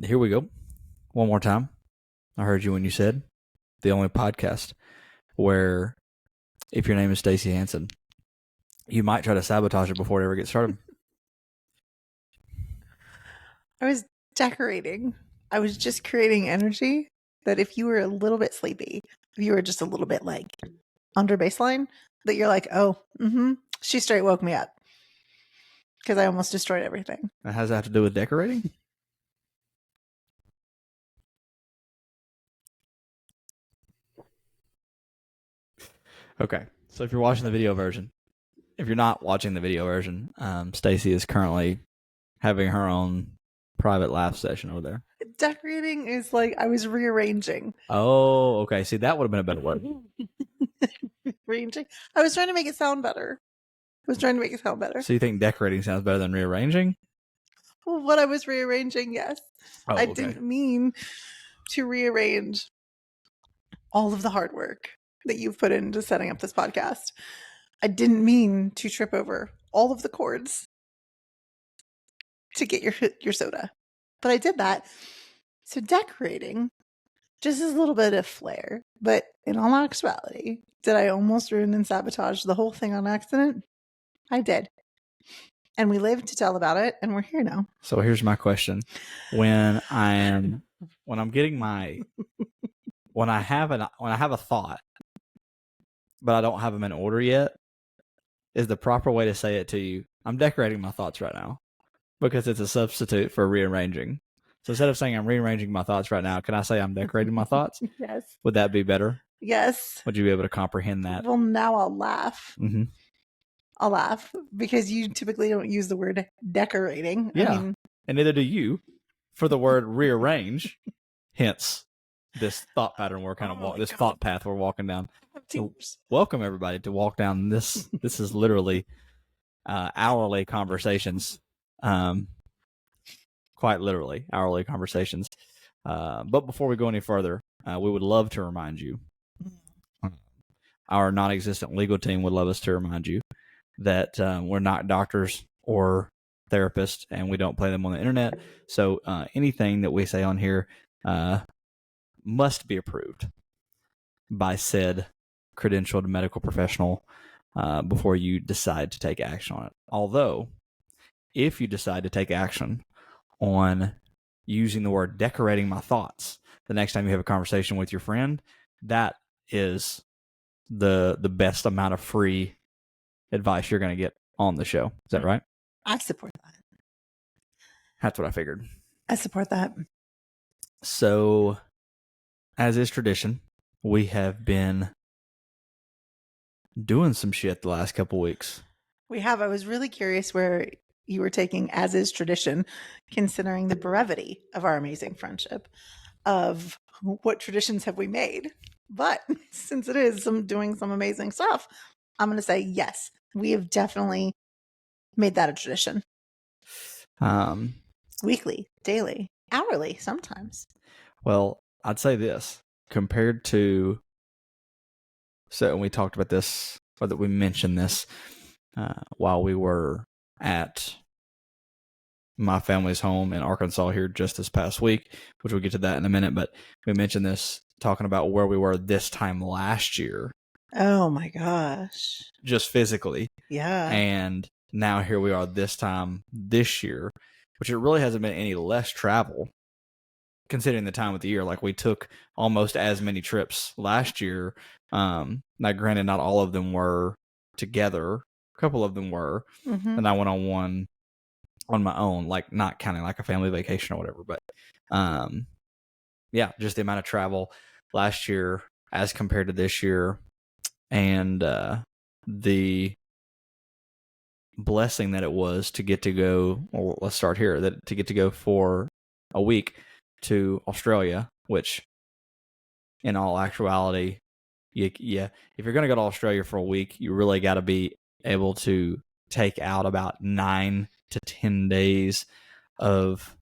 Here we go. One more time. I heard you when you said the only podcast where if your name is Stacey Hansen, you might try to sabotage it before it ever gets started. I was decorating. I was just creating energy that if you were a little bit sleepy, if you were just a little bit like under baseline, that you're like, oh, she straight woke me up because I almost destroyed everything. How does that have to do with decorating? Okay, so if you're watching the video version, if you're not watching the video version, Stacey is currently having her own private laugh session over there. Decorating is like I was rearranging. Oh, okay. See, that would have been a better word. Rearranging. I was trying to make it sound better. So you think decorating sounds better than rearranging? Well, what I was rearranging, yes. Oh, I okay. didn't mean to rearrange all of the hard work that you've put into setting up this podcast. I didn't mean to trip over all of the cords to get your soda, but I did that. So decorating just is a little bit of flair, but in all actuality, did I almost ruin and sabotage the whole thing on accident? I did. And we lived to tell about it, and we're here now. So here's my question. When I have a thought, but I don't have them in order yet, is the proper way to say it to you, I'm decorating my thoughts right now, because it's a substitute for rearranging. So instead of saying I'm rearranging my thoughts right now, can I say I'm decorating my thoughts? Yes. Would that be better? Yes. Would you be able to comprehend that? Well, now I'll laugh. Mm-hmm. I'll laugh because you typically don't use the word decorating. Yeah. I mean, and neither do you for the word rearrange. Hence, this thought pattern we're kind of thought path we're walking down. So welcome everybody to walk down this. This is literally hourly conversations. Quite literally hourly conversations. But before we go any further, we would love to remind you, our non-existent legal team would love us to remind you that we're not doctors or therapists, and we don't play them on the internet. So anything that we say on here must be approved by said credentialed medical professional before you decide to take action on it. Although, if you decide to take action on using the word decorating my thoughts the next time you have a conversation with your friend, that is the best amount of free advice you're going to get on the show. Is that right? I support that. That's what I figured. I support that. So, as is tradition, we have been doing some shit the last couple weeks. We have. I was really curious where you were taking as is tradition, considering the brevity of our amazing friendship, of what traditions have we made. But since it is doing some amazing stuff, I'm going to say yes, we have definitely made that a tradition. Weekly, daily, hourly, sometimes. Well, I'd say this compared to, so we talked about this, or that we mentioned this while we were at my family's home in Arkansas here just this past week, which we'll get to that in a minute. But we mentioned this talking about where we were this time last year. Oh my gosh. Just physically. Yeah. And now here we are this time this year, which it really hasn't been any less travel considering the time of the year. Like, we took almost as many trips last year. Now, granted, not all of them were together. A couple of them were. Mm-hmm. And I went on one on my own, like not counting like a family vacation or whatever. But yeah, just the amount of travel last year as compared to this year, and the blessing that it was to get to go, well, let's start here, that to get to go for a week to Australia, which in all actuality, if you're going to go to Australia for a week, you really got to be able to take out about 9 to 10 days of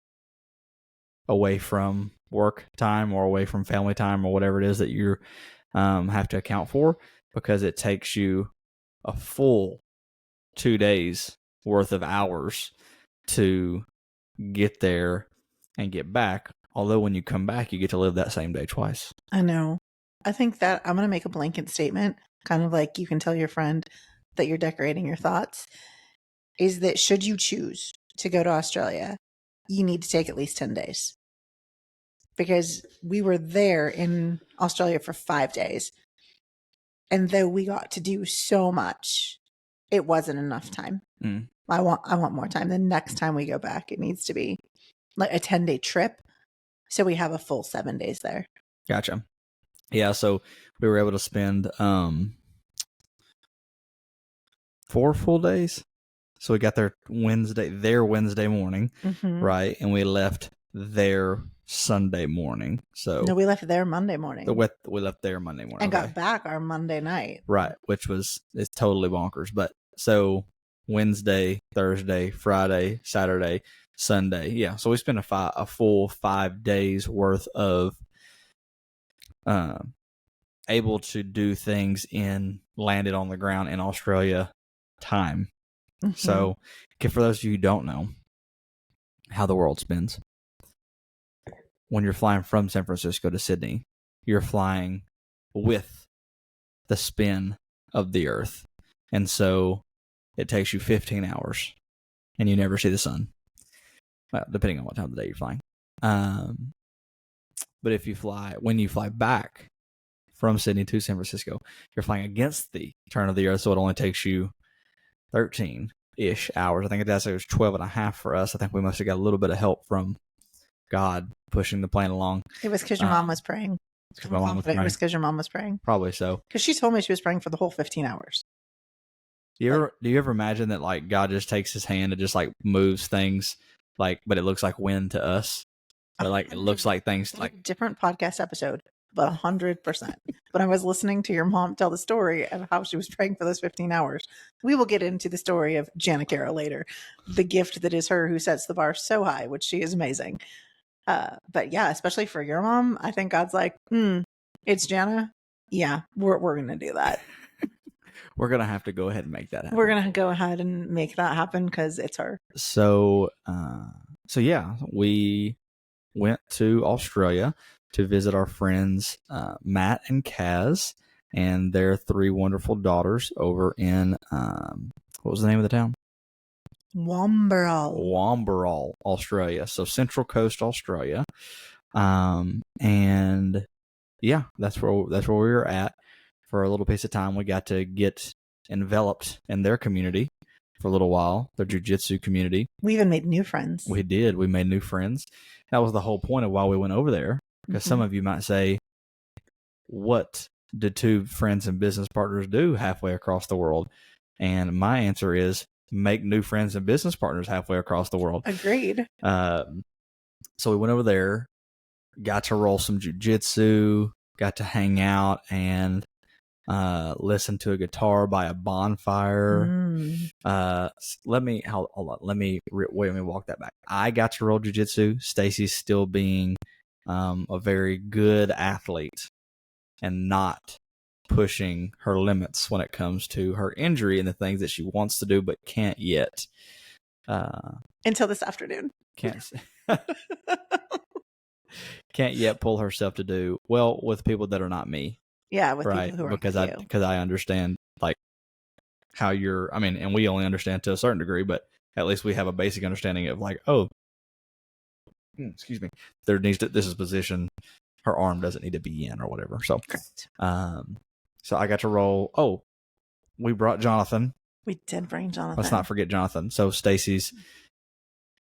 away from work time or away from family time or whatever it is that you have to account for, because it takes you a full 2 days worth of hours to get there and get back. Although when you come back, you get to live that same day twice. I know. I think that I'm going to make a blanket statement, kind of like you can tell your friend that you're decorating your thoughts, is that should you choose to go to Australia, you need to take at least 10 days. Because we were there in Australia for 5 days. And though we got to do so much, it wasn't enough time. Mm. I want more time. The next time we go back, it needs to be like a 10-day trip. So we have a full 7 days there. Gotcha. Yeah, so we were able to spend 4 full days. So we got there Wednesday morning, right? And we left there Sunday morning. So no, we left there Monday morning. We left there Monday morning. And got back our Monday night. Right, which it's totally bonkers. But so Wednesday, Thursday, Friday, Saturday, Sunday. Yeah, so we spent a full 5 days worth of able to do things landed on the ground in Australia time. So, for those of you who don't know how the world spins, when you're flying from San Francisco to Sydney, you're flying with the spin of the Earth. And so it takes you 15 hours and you never see the sun. Well, depending on what time of the day you're flying. But when you fly back from Sydney to San Francisco, you're flying against the turn of the Earth. So it only takes you 13-ish hours. I think it was 12 and a half for us. I think we must have got a little bit of help from God pushing the plane along. It was because your mom was praying. Because my mom was praying. It was because your mom was praying. Probably so. Because she told me she was praying for the whole 15 hours. Do you ever imagine that like God just takes his hand and just like moves things but it looks like wind to us? But like it looks like things like different podcast episode, but 100%. But I was listening to your mom tell the story of how she was praying for those 15 hours. We will get into the story of Janikara later, the gift that is her who sets the bar so high, which she is amazing. But yeah, especially for your mom, I think God's like, it's Jana. Yeah, we're gonna do that. We're gonna have to go ahead and make that happen. We're gonna go ahead and make that happen because it's her. So yeah, we went to Australia to visit our friends Matt and Kaz and their 3 wonderful daughters over in what was the name of the town? Wamberal, Australia. So Central Coast, Australia. And yeah, that's where we were at for a little piece of time. We got to get enveloped in their community for a little while, their jiu-jitsu community. We even made new friends. We did. We made new friends. That was the whole point of why we went over there. Because some of you might say, what do 2 friends and business partners do halfway across the world? And my answer is make new friends and business partners halfway across the world. Agreed. So we went over there, got to roll some jiu-jitsu, got to hang out and listen to a guitar by a bonfire. Let me walk that back. I got to roll jiu-jitsu. Stacy's still being a very good athlete and not pushing her limits when it comes to her injury and the things that she wants to do but can't yet. Until this afternoon. Can't yet pull herself to do well with people that are not me. Yeah, with people who are because I understand like how you're. I mean, and we only understand to a certain degree, but at least we have a basic understanding of like, excuse me, this is position. Her arm doesn't need to be in or whatever. So, correct. So I got to roll. Oh, we brought Jonathan. We did bring Jonathan. Let's not forget Jonathan. So Stacy's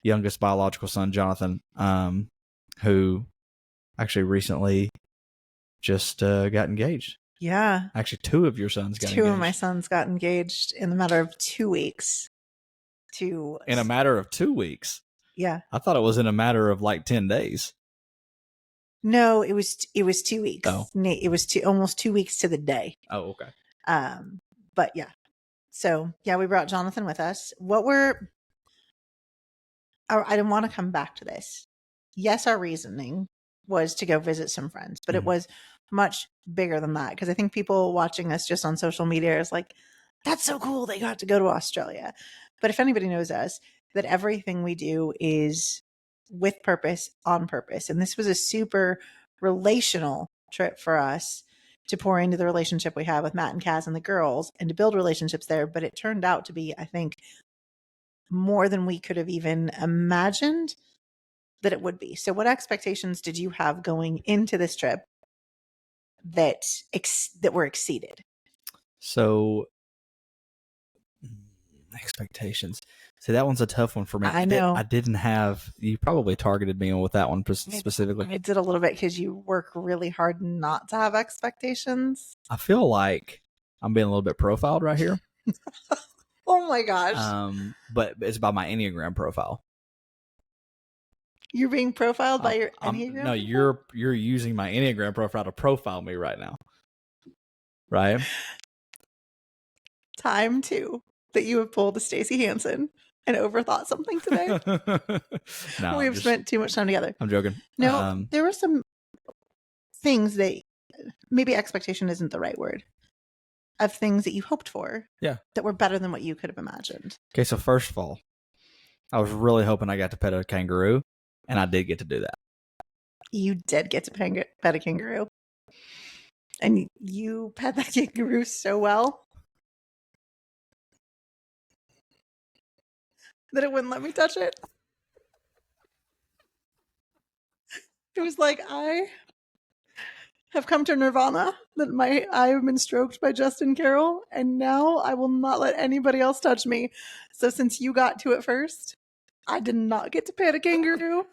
youngest biological son, Jonathan, who actually recently just got engaged. Yeah. Actually, 2 of your sons got engaged. 2 of my sons got engaged in the matter of 2 weeks. In a matter of 2 weeks? Yeah. I thought it was in a matter of like 10 days. No, it was 2 weeks. Oh. It was almost 2 weeks to the day. Oh, okay. But yeah. So yeah, we brought Jonathan with us. I didn't want to come back to this. Yes, our reasoning was to go visit some friends, but it was much bigger than that. Because I think people watching us just on social media is like, that's so cool. They got to go to Australia. But if anybody knows us, that everything we do is with purpose, on purpose. And this was a super relational trip for us to pour into the relationship we have with Matt and Kaz and the girls and to build relationships there. But it turned out to be, I think, more than we could have even imagined that it would be. So what expectations did you have going into this trip that were exceeded? So expectations. See, that one's a tough one for me. I know. I didn't have, you probably targeted me with that one specifically. I did a little bit because you work really hard not to have expectations. I feel like I'm being a little bit profiled right here. Oh my gosh. But it's by my Enneagram profile. You're being profiled by your Enneagram? No, you're using my Enneagram profile to profile me right now. Right? Time too that you have pulled a Stacey Hansen and overthought something today. No, we've spent too much time together. I'm joking. No, there were some things that maybe expectation isn't the right word, of things that you hoped for. Yeah. That were better than what you could have imagined. Okay, so first of all, I was really hoping I got to pet a kangaroo, and I did get to do that. You did get to pet a kangaroo. And you pet that kangaroo so well that it wouldn't let me touch it. It was like, I have come to nirvana, that I have been stroked by Justin Carroll, and now I will not let anybody else touch me. So since you got to it first, I did not get to pet a kangaroo,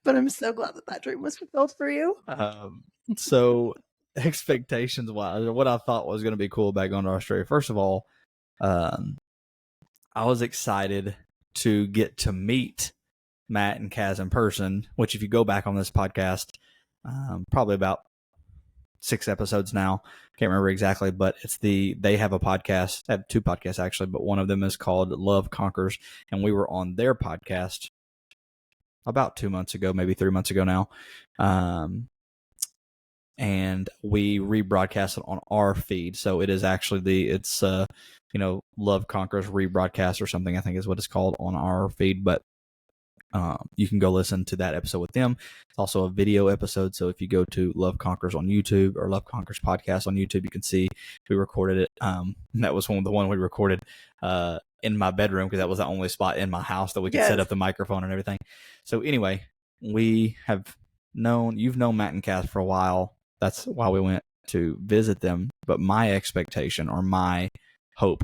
but I'm so glad that dream was fulfilled for you. So expectations wise, what I thought was going to be cool about going to Australia. First of all, I was excited to get to meet Matt and Kaz in person, which if you go back on this podcast, probably about 6 episodes now, can't remember exactly, but they have a podcast. They have 2 podcasts actually, but one of them is called Love Conquers, and we were on their podcast about 2 months ago, maybe 3 months ago now. And we rebroadcast it on our feed. So it is actually Love Conquers rebroadcast or something, I think is what it's called on our feed. But you can go listen to that episode with them. It's also a video episode. So if you go to Love Conquers on YouTube or Love Conquers podcast on YouTube, you can see we recorded it. That was the one we recorded in my bedroom, because that was the only spot in my house that we could set up the microphone and everything. So anyway, you've known Matt and Kath for a while. That's why we went to visit them. But my expectation or my hope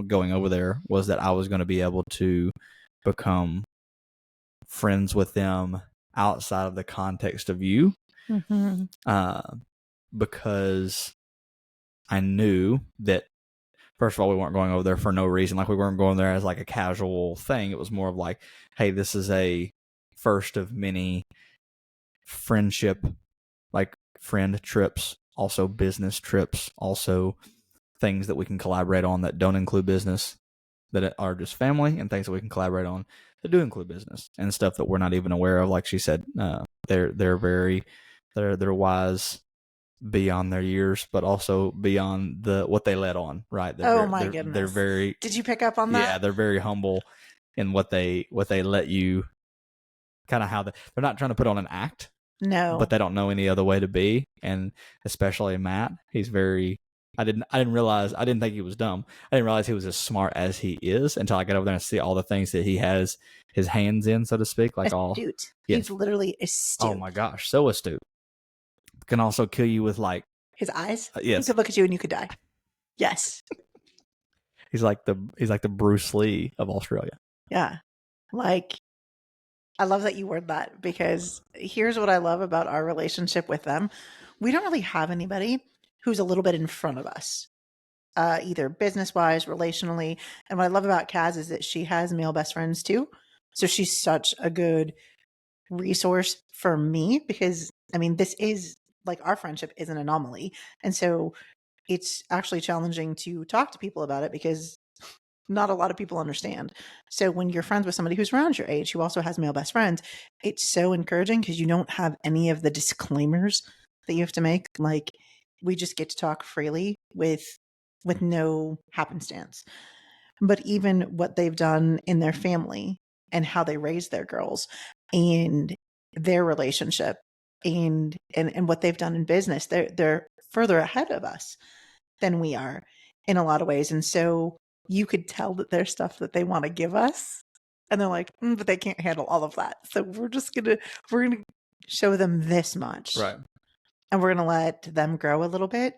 going over there was that I was going to be able to become friends with them outside of the context of you. Mm-hmm. Because I knew that, first of all, we weren't going over there for no reason. Like, we weren't going there as like a casual thing. It was more of like, hey, this is a first of many friendship, like friend trips, also business trips, also things that we can collaborate on that don't include business, that are just family, and things that we can collaborate on that do include business, and stuff that we're not even aware of. Like she said, they're wise beyond their years, but also beyond what they let on. Right? My goodness! They're very. Did you pick up on that? Yeah, they're very humble in what they let you. Kind of how they're not trying to put on an act. No, but they don't know any other way to be, and especially Matt, he's very. I didn't think he was dumb. I didn't realize he was as smart as he is until I got over there and see all the things that he has his hands in, so to speak. Like astute. He's literally astute. Oh my gosh, so astute. Can also kill you with like his eyes. Yes, he could look at you and you could die. Yes. he's like the Bruce Lee of Australia. Yeah, like. I love that you word that, because here's what I love about our relationship with them. We don't really have anybody who's a little bit in front of us, either business-wise, relationally. And what I love about Kaz is that she has male best friends too. So she's such a good resource for me, because, I mean, this is like, our friendship is an anomaly. And so it's actually challenging to talk to people about it, because not a lot of people understand. So when you're friends with somebody who's around your age, who also has male best friends, it's so encouraging, because you don't have any of the disclaimers that you have to make. Like, we just get to talk freely with no happenstance. But even what they've done in their family and how they raise their girls, and their relationship and what they've done in business. They're further ahead of us than we are in a lot of ways. And so you could tell that there's stuff that they want to give us and they're like, but they can't handle all of that. So we're going to show them this much. Right. And we're going to let them grow a little bit.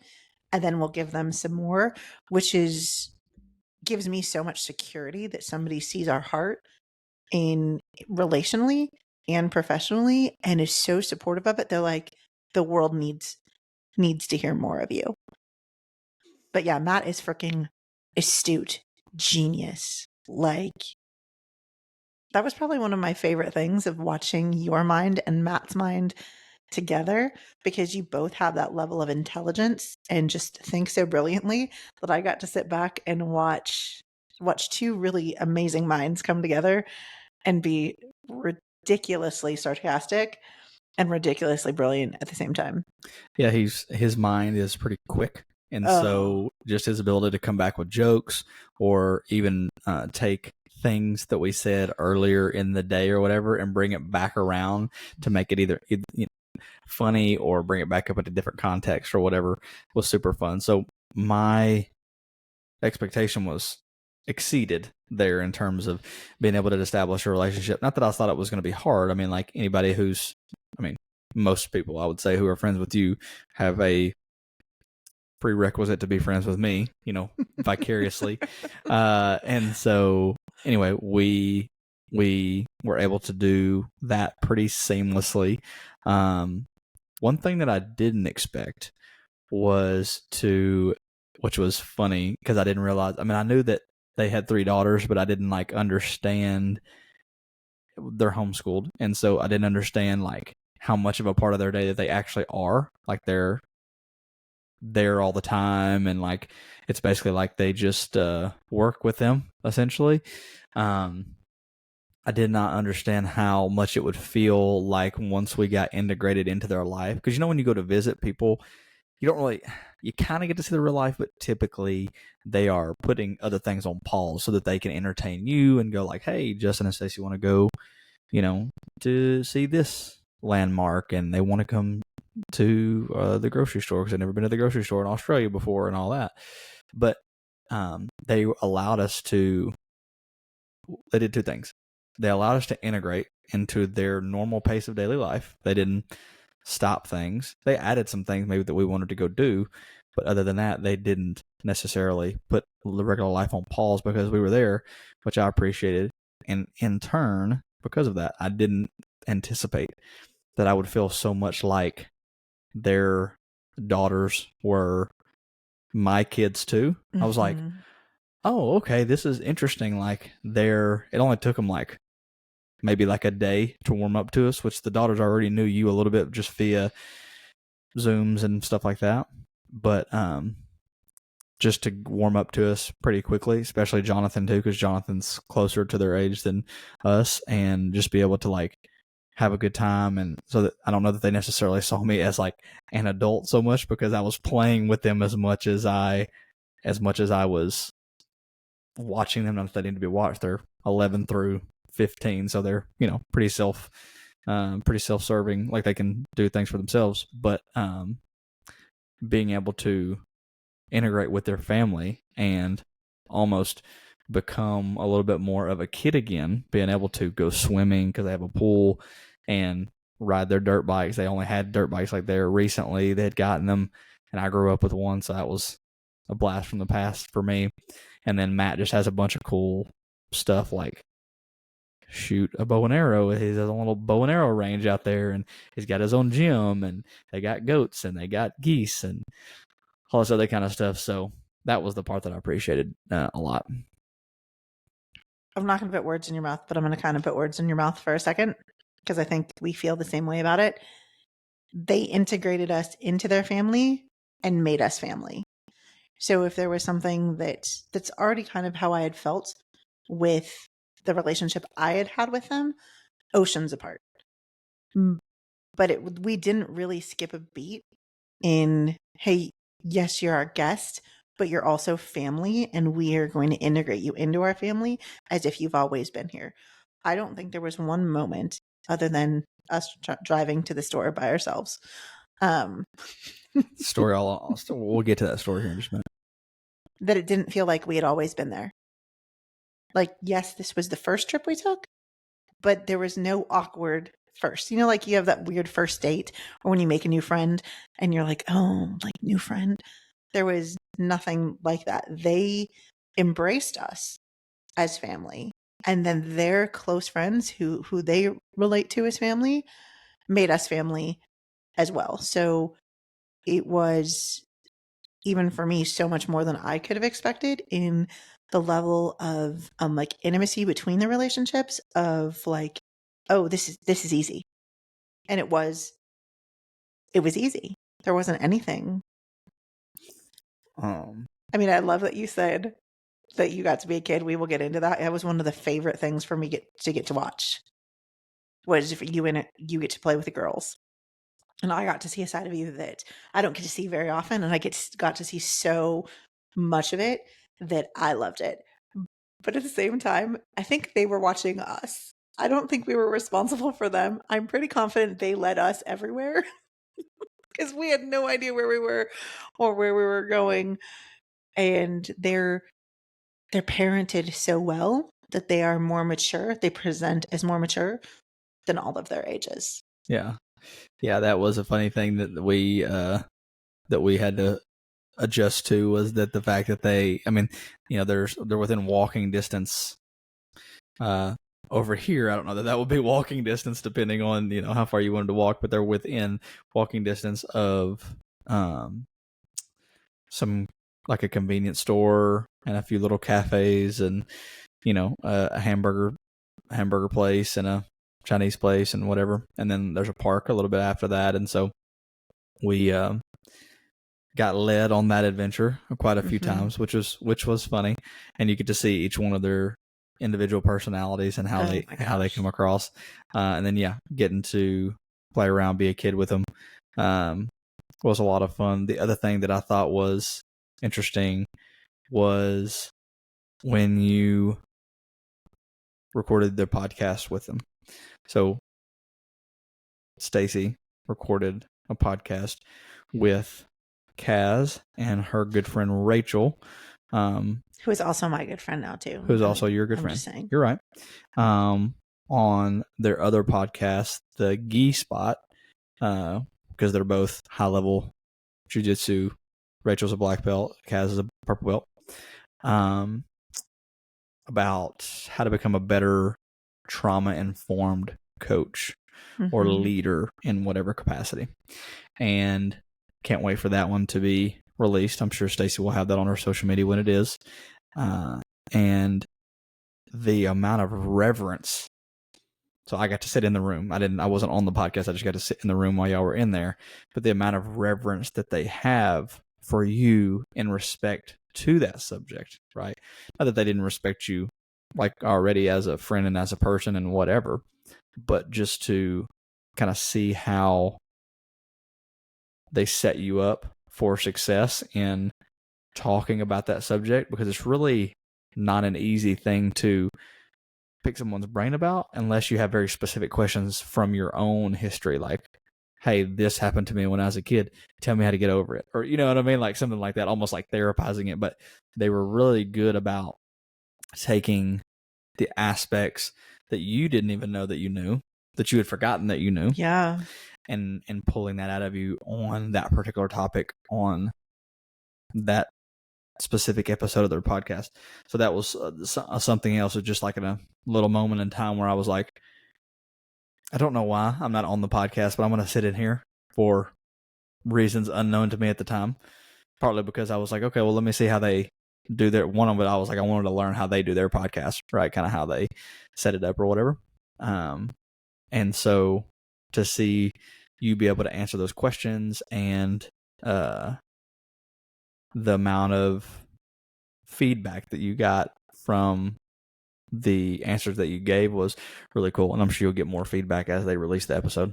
And then we'll give them some more, which gives me so much security that somebody sees our heart in relationally and professionally and is so supportive of it. They're like, the world needs to hear more of you. But yeah, Matt is freaking astute, genius. Like, that was probably one of my favorite things of watching your mind and Matt's mind together, because you both have that level of intelligence and just think so brilliantly that I got to sit back and watch two really amazing minds come together and be ridiculously sarcastic and ridiculously brilliant at the same time. Yeah, his mind is pretty quick. And so just his ability to come back with jokes or even take things that we said earlier in the day or whatever and bring it back around to make it either funny or bring it back up at a different context or whatever was super fun. So my expectation was exceeded there in terms of being able to establish a relationship. Not that I thought it was going to be hard. I mean, like anybody most people I would say who are friends with you have a prerequisite to be friends with me, vicariously. And so anyway, we were able to do that pretty seamlessly. One thing that I didn't expect was which was funny because I didn't realize, I knew that they had 3 daughters, but I didn't understand they're homeschooled. And so I didn't understand how much of a part of their day that they actually are. Like they're there all the time and it's basically like they just work with them essentially. I did not understand how much it would feel like once we got integrated into their life. Because when you go to visit people, you kind of get to see the real life, but typically they are putting other things on pause so that they can entertain you and go like, hey, Justin and Stacey want to go, to see this landmark, and they want to come to the grocery store because I've never been to the grocery store in Australia before and all that. But they allowed us to, they did 2 things. They allowed us to integrate into their normal pace of daily life. They didn't stop things. They added some things maybe that we wanted to go do, but other than that, they didn't necessarily put the regular life on pause because we were there, which I appreciated. And in turn, because of that, I didn't anticipate that I would feel so much like their daughters were my kids too. I was like, oh, okay, this is interesting. It only took them maybe a day to warm up to us, which the daughters already knew you a little bit just via Zooms and stuff like that. But just to warm up to us pretty quickly, especially Jonathan too, because Jonathan's closer to their age than us, and just be able to have a good time. And so that I don't know that they necessarily saw me as an adult so much, because I was playing with them as much as I was watching them. Not that they need to be watched. They're 11 through 15, so they're pretty self-serving, they can do things for themselves. But being able to integrate with their family and almost become a little bit more of a kid again, being able to go swimming because they have a pool and ride their dirt bikes. They only had dirt bikes there recently. They had gotten them, and I grew up with one, so that was a blast from the past for me. And then Matt just has a bunch of cool stuff shoot a bow and arrow. He has a little bow and arrow range out there, and he's got his own gym, and they got goats and they got geese and all this other kind of stuff. So that was the part that I appreciated a lot. I'm not going to put words in your mouth, but I'm going to kind of put words in your mouth for a second, because I think we feel the same way about it. They integrated us into their family and made us family. So if there was something that's already kind of how I had felt with the relationship I had had with them, oceans apart. But we didn't really skip a beat in, hey, yes, you're our guest, but you're also family, and we are going to integrate you into our family as if you've always been here. I don't think there was one moment other than us driving to the store by ourselves. Story we'll get to that story here in just a minute. That it didn't feel like we had always been there. Like, yes, this was the first trip we took, but there was no awkward first. You know, like you have that weird first date or when you make a new friend and you're like, oh, like new friend. There was nothing like that. They embraced us as family. And then their close friends who they relate to as family made us family as well. So it was, even for me, so much more than I could have expected in the level of like intimacy between the relationships of like, oh, this is easy. And it was easy. There wasn't anything. I mean, I love that you said that you got to be a kid. We will get into that. That was one of the favorite things for me to get to watch. Was if you get to play with the girls. And I got to see a side of you that I don't get to see very often, and I got to see so much of it that I loved it. But at the same time, I think they were watching us. I don't think we were responsible for them. I'm pretty confident they led us everywhere because we had no idea where we were or where we were going. And they're parented so well that they are more mature. They present as more mature than all of their ages. Yeah. Yeah, that was a funny thing that we had to adjust to, was that the fact that they, I mean, you know, they're within walking distance. Over here, I don't know that would be walking distance depending on, you know, how far you wanted to walk, but they're within walking distance of some, like a convenience store and a few little cafes and, you know, a hamburger place and a Chinese place and whatever. And then there's a park a little bit after that. And so we got led on that adventure quite a few times, which was funny. And you get to see each one of their individual personalities and how they come across. And then, yeah, getting to play around, be a kid with them was a lot of fun. The other thing that I thought was interesting was when you recorded their podcast with them. So Stacy recorded a podcast with Kaz and her good friend Rachel, who is also my good friend now too. Who's also your good friend. Just saying. You're right. On their other podcast, the Gi Spot, because they're both high level jiu-jitsu. Rachel's a black belt, Kaz is a purple belt. About how to become a better trauma-informed coach or leader in whatever capacity. And can't wait for that one to be released. I'm sure Stacy will have that on her social media when it is. And the amount of reverence. So I got to sit in the room. I wasn't on the podcast. I just got to sit in the room while y'all were in there. But the amount of reverence that they have for you in respect to that subject, right? Not that they didn't respect you like already as a friend and as a person and whatever, but just to kind of see how they set you up for success in talking about that subject, because it's really not an easy thing to pick someone's brain about unless you have very specific questions from your own history, like, hey, this happened to me when I was a kid, tell me how to get over it, or you know what I mean, like something like that, almost like therapizing it. But they were really good about taking the aspects that you didn't even know that you knew, that you had forgotten that you knew, and pulling that out of you on that particular topic on that specific episode of their podcast. So that was something else. It was just like in a little moment in time where I was like, I don't know why I'm not on the podcast, but I'm going to sit in here for reasons unknown to me at the time. Partly because I was like, okay, well, let me see how they do their one of it. I was like, I wanted to learn how they do their podcast, right? Kind of how they set it up or whatever. And so to see you be able to answer those questions and the amount of feedback that you got from the answers that you gave was really cool. And I'm sure you'll get more feedback as they release the episode.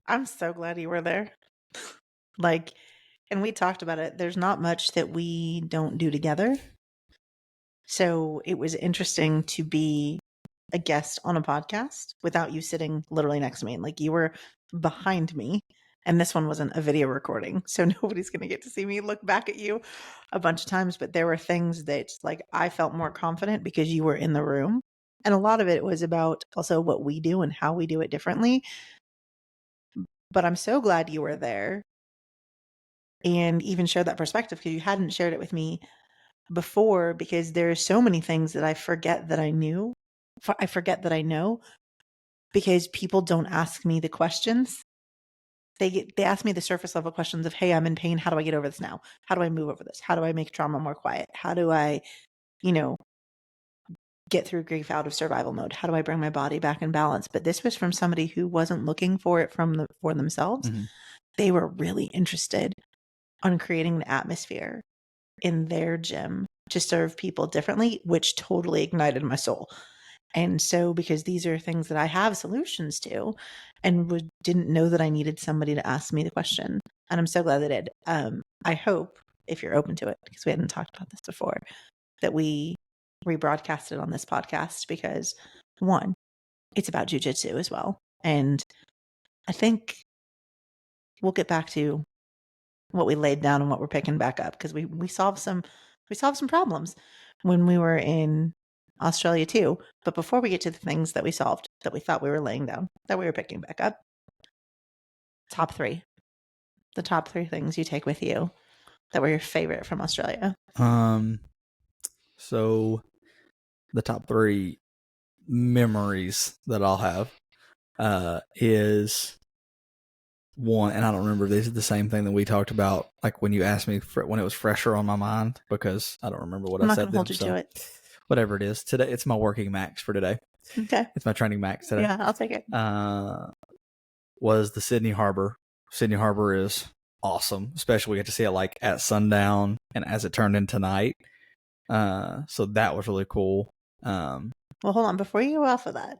I'm so glad you were there. Like, and we talked about it. There's not much that we don't do together. So it was interesting to be a guest on a podcast without you sitting literally next to me. Like, you were behind me, and this one wasn't a video recording, so nobody's going to get to see me look back at you a bunch of times. But there were things that, like, I felt more confident because you were in the room. And a lot of it was about also what we do and how we do it differently. But I'm so glad you were there and even shared that perspective, because you hadn't shared it with me before, because there's so many things that I forget that I knew. I forget that I know because people don't ask me the questions. They ask me the surface level questions of, hey, I'm in pain. How do I get over this now? How do I move over this? How do I make trauma more quiet? How do I, you know, get through grief out of survival mode? How do I bring my body back in balance? But this was from somebody who wasn't looking for it for themselves. Mm-hmm. They were really interested on creating an atmosphere in their gym to serve people differently, which totally ignited my soul. And so, because these are things that I have solutions to, and didn't know that I needed somebody to ask me the question. And I'm so glad they did. I hope, if you're open to it, because we hadn't talked about this before, that we rebroadcast it on this podcast, because one, it's about jujitsu as well. And I think we'll get back to what we laid down and what we're picking back up, because we solved some problems when we were in Australia too. But before we get to the things that we solved that we thought we were laying down that we were picking back up, the top three things you take with you that were your favorite from Australia. So the top three memories that I'll have is one, and I don't remember if this is the same thing that we talked about, like when you asked me when it was fresher on my mind, because I don't remember what I'm I not said gonna then. hold you to it. Whatever it is today, it's my working max for today. Okay. It's my training max today. Yeah, I'll take it. Was the Sydney Harbor. Sydney Harbor is awesome, especially we get to see it like at sundown and as it turned into night. So that was really cool. Well, hold on. Before you go off of that,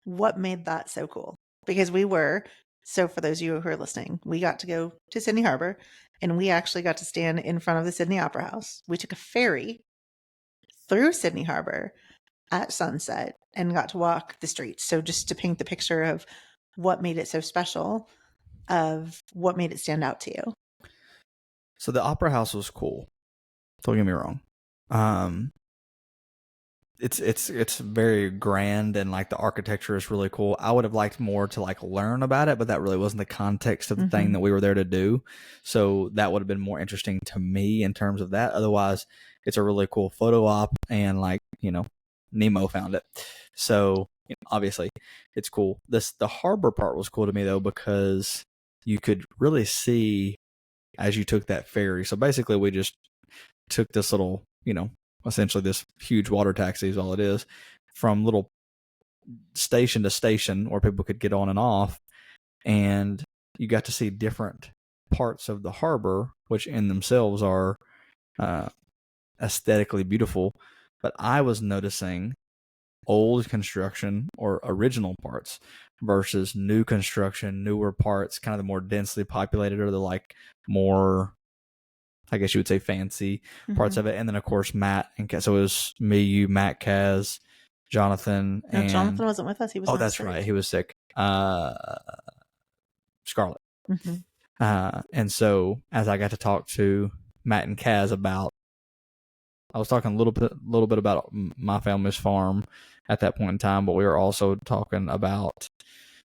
what made that so cool? Because so for those of you who are listening, we got to go to Sydney Harbor, and we actually got to stand in front of the Sydney Opera House. We took a ferry through Sydney Harbor at sunset and got to walk the streets. So just to paint the picture of what made it so special, of what made it stand out to you. So the Opera House was cool. Don't get me wrong. It's very grand, and like the architecture is really cool. I would have liked more to like learn about it, but that really wasn't the context of the thing that we were there to do. So that would have been more interesting to me in terms of that. Otherwise, it's a really cool photo op, and like, Nemo found it. So obviously it's cool. The harbor part was cool to me though, because you could really see as you took that ferry. So basically we just took this little, essentially this huge water taxi is all it is, from little station to station where people could get on and off. And you got to see different parts of the harbor, which in themselves are aesthetically beautiful. But I was noticing old construction or original parts versus new construction, newer parts, kind of the more densely populated or the like more, I guess you would say, fancy parts of it. And then of course Matt and Kaz. So it was me, you, Matt, Kaz, Jonathan, No, and Jonathan wasn't with us. He was that's sick. right, he was sick. Scarlett. And so as I got to talk to Matt and Kaz I was talking a little bit about my family's farm at that point in time, but we were also talking about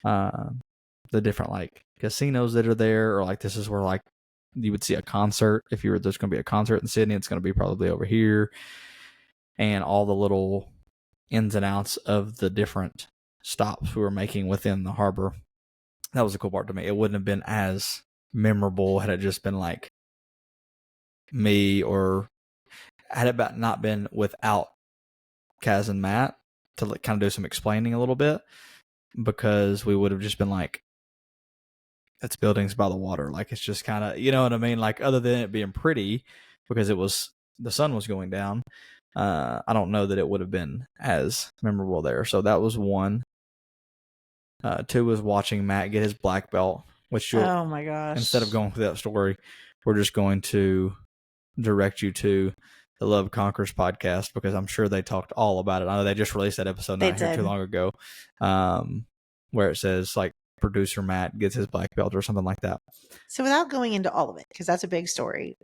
the different like casinos that are there, or like this is where like you would see a concert. If there's going to be a concert in Sydney, it's going to be probably over here, and all the little ins and outs of the different stops we were making within the harbor. That was a cool part to me. It wouldn't have been as memorable had it just been like me, or had it not been without Kaz and Matt to kind of do some explaining a little bit, because we would have just been like, it's buildings by the water. Like, it's just kind of, you know what I mean? Like, other than it being pretty because the sun was going down, I don't know that it would have been as memorable there. So that was one. Two was watching Matt get his black belt, which oh my gosh. Instead of going through that story, we're just going to direct you to the Love Conquers podcast, because I'm sure they talked all about it. I know they just released that episode They not here too did. long ago, where it says like producer Matt gets his black belt or something like that. So without going into all of it, because that's a big story,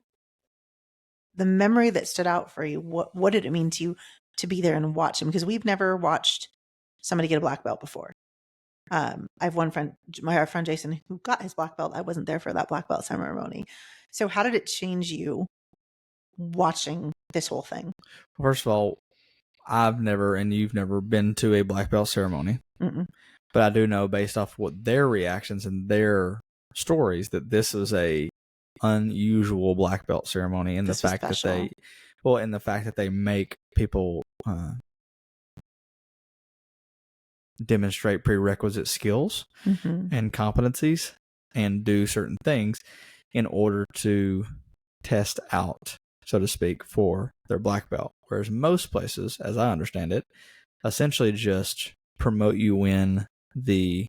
the memory that stood out for you, what did it mean to you to be there and watch him? Because we've never watched somebody get a black belt before. I have one friend, my friend Jason, who got his black belt. I wasn't there for that black belt ceremony. So how did it change you watching this whole thing? First of all, I've never, and you've never been to a black belt ceremony, Mm-mm. but I do know based off what their reactions and their stories that this is a unusual black belt ceremony, and the This was fact that special. and the fact that they make people demonstrate prerequisite skills Mm-hmm. and competencies and do certain things in order to test out, so to speak, for their black belt. Whereas most places, as I understand it, essentially just promote you when the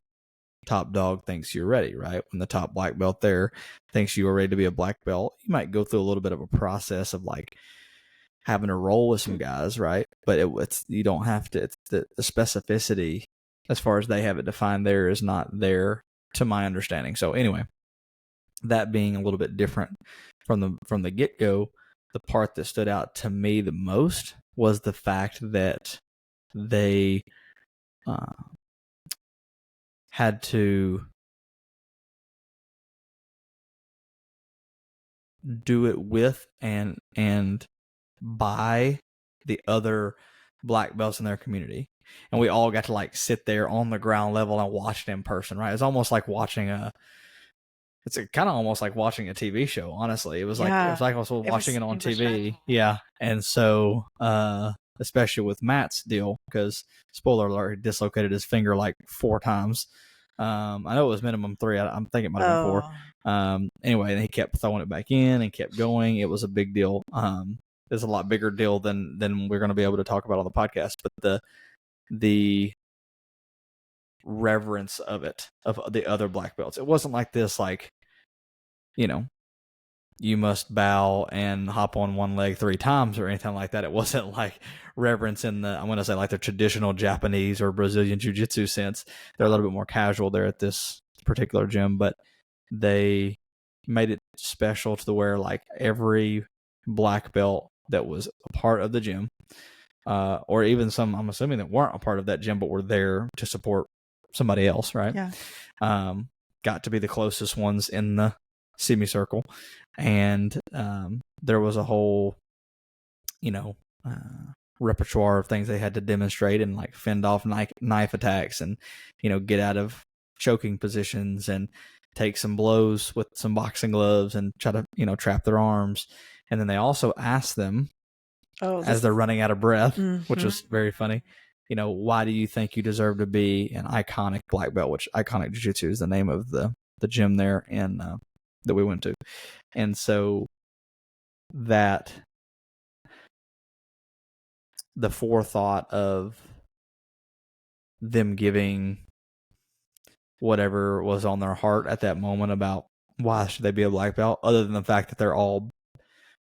top dog thinks you're ready, right? When the top black belt there thinks you are ready to be a black belt, you might go through a little bit of a process of like having to roll with some guys, right? But it's you don't have to. It's the specificity as far as they have it defined there is not there to my understanding. So anyway, that being a little bit different from the get go, the part that stood out to me the most was the fact that they had to do it with and by the other black belts in their community, and we all got to like sit there on the ground level and watch it in person, right? It's almost like watching it's kind of almost like watching a TV show. Honestly, it was like I was watching it on TV. Yeah, and so especially with Matt's deal, because spoiler alert, he dislocated his finger like 4 times. I know it was minimum 3. I'm thinking it might have been 4. Anyway, and he kept throwing it back in and kept going. It was a big deal. It's a lot bigger deal than we're going to be able to talk about on the podcast. But the reverence of it, of the other black belts, it wasn't like this, like, you know, you must bow and hop on one leg 3 times or anything like that. It wasn't like reverence in the, I'm going to say like the traditional Japanese or Brazilian jiu-jitsu sense. They're a little bit more casual there at this particular gym, but they made it special to the where like every black belt that was a part of the gym, or even some, I'm assuming, that weren't a part of that gym but were there to support somebody else, right? Yeah. Got to be the closest ones in the semicircle, and there was a whole, repertoire of things they had to demonstrate and like fend off knife attacks and get out of choking positions and take some blows with some boxing gloves and try to trap their arms. And then they also asked them as they're running out of breath, which was very funny, why do you think you deserve to be an iconic black belt? Which Iconic Jiu-Jitsu is the name of the gym there in that we went to. And so that the forethought of them giving whatever was on their heart at that moment about why should they be a black belt, other than the fact that they're all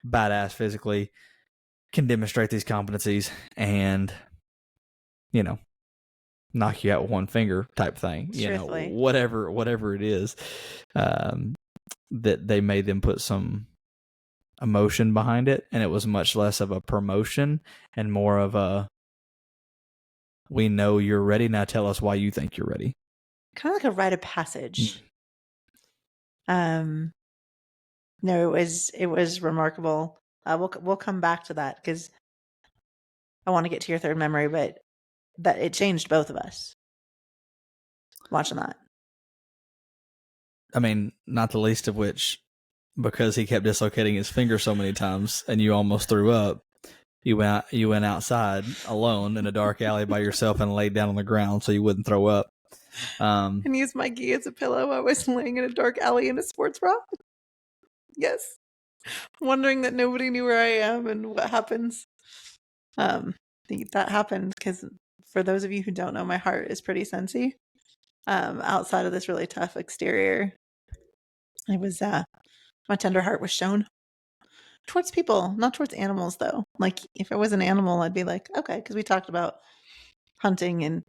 badass physically, can demonstrate these competencies and knock you out with one finger type thing. Whatever it is, that they made them put some emotion behind it, and it was much less of a promotion and more of a, we know you're ready, now tell us why you think you're ready. Kind of like a rite of passage. No, it was remarkable. We'll come back to that because I want to get to your third memory, but that it changed both of us watching that. I mean, not the least of which, because he kept dislocating his finger so many times and you almost threw up, you went outside alone in a dark alley by yourself and laid down on the ground so you wouldn't throw up. And used my gi as a pillow. I was laying in a dark alley in a sports bra. Yes. Wondering that nobody knew where I am and what happens. That happened because for those of you who don't know, my heart is pretty sensy. Outside of this really tough exterior, it was my tender heart was shown. Towards people, not towards animals, though. Like, if it was an animal, I'd be like, okay, because we talked about hunting and,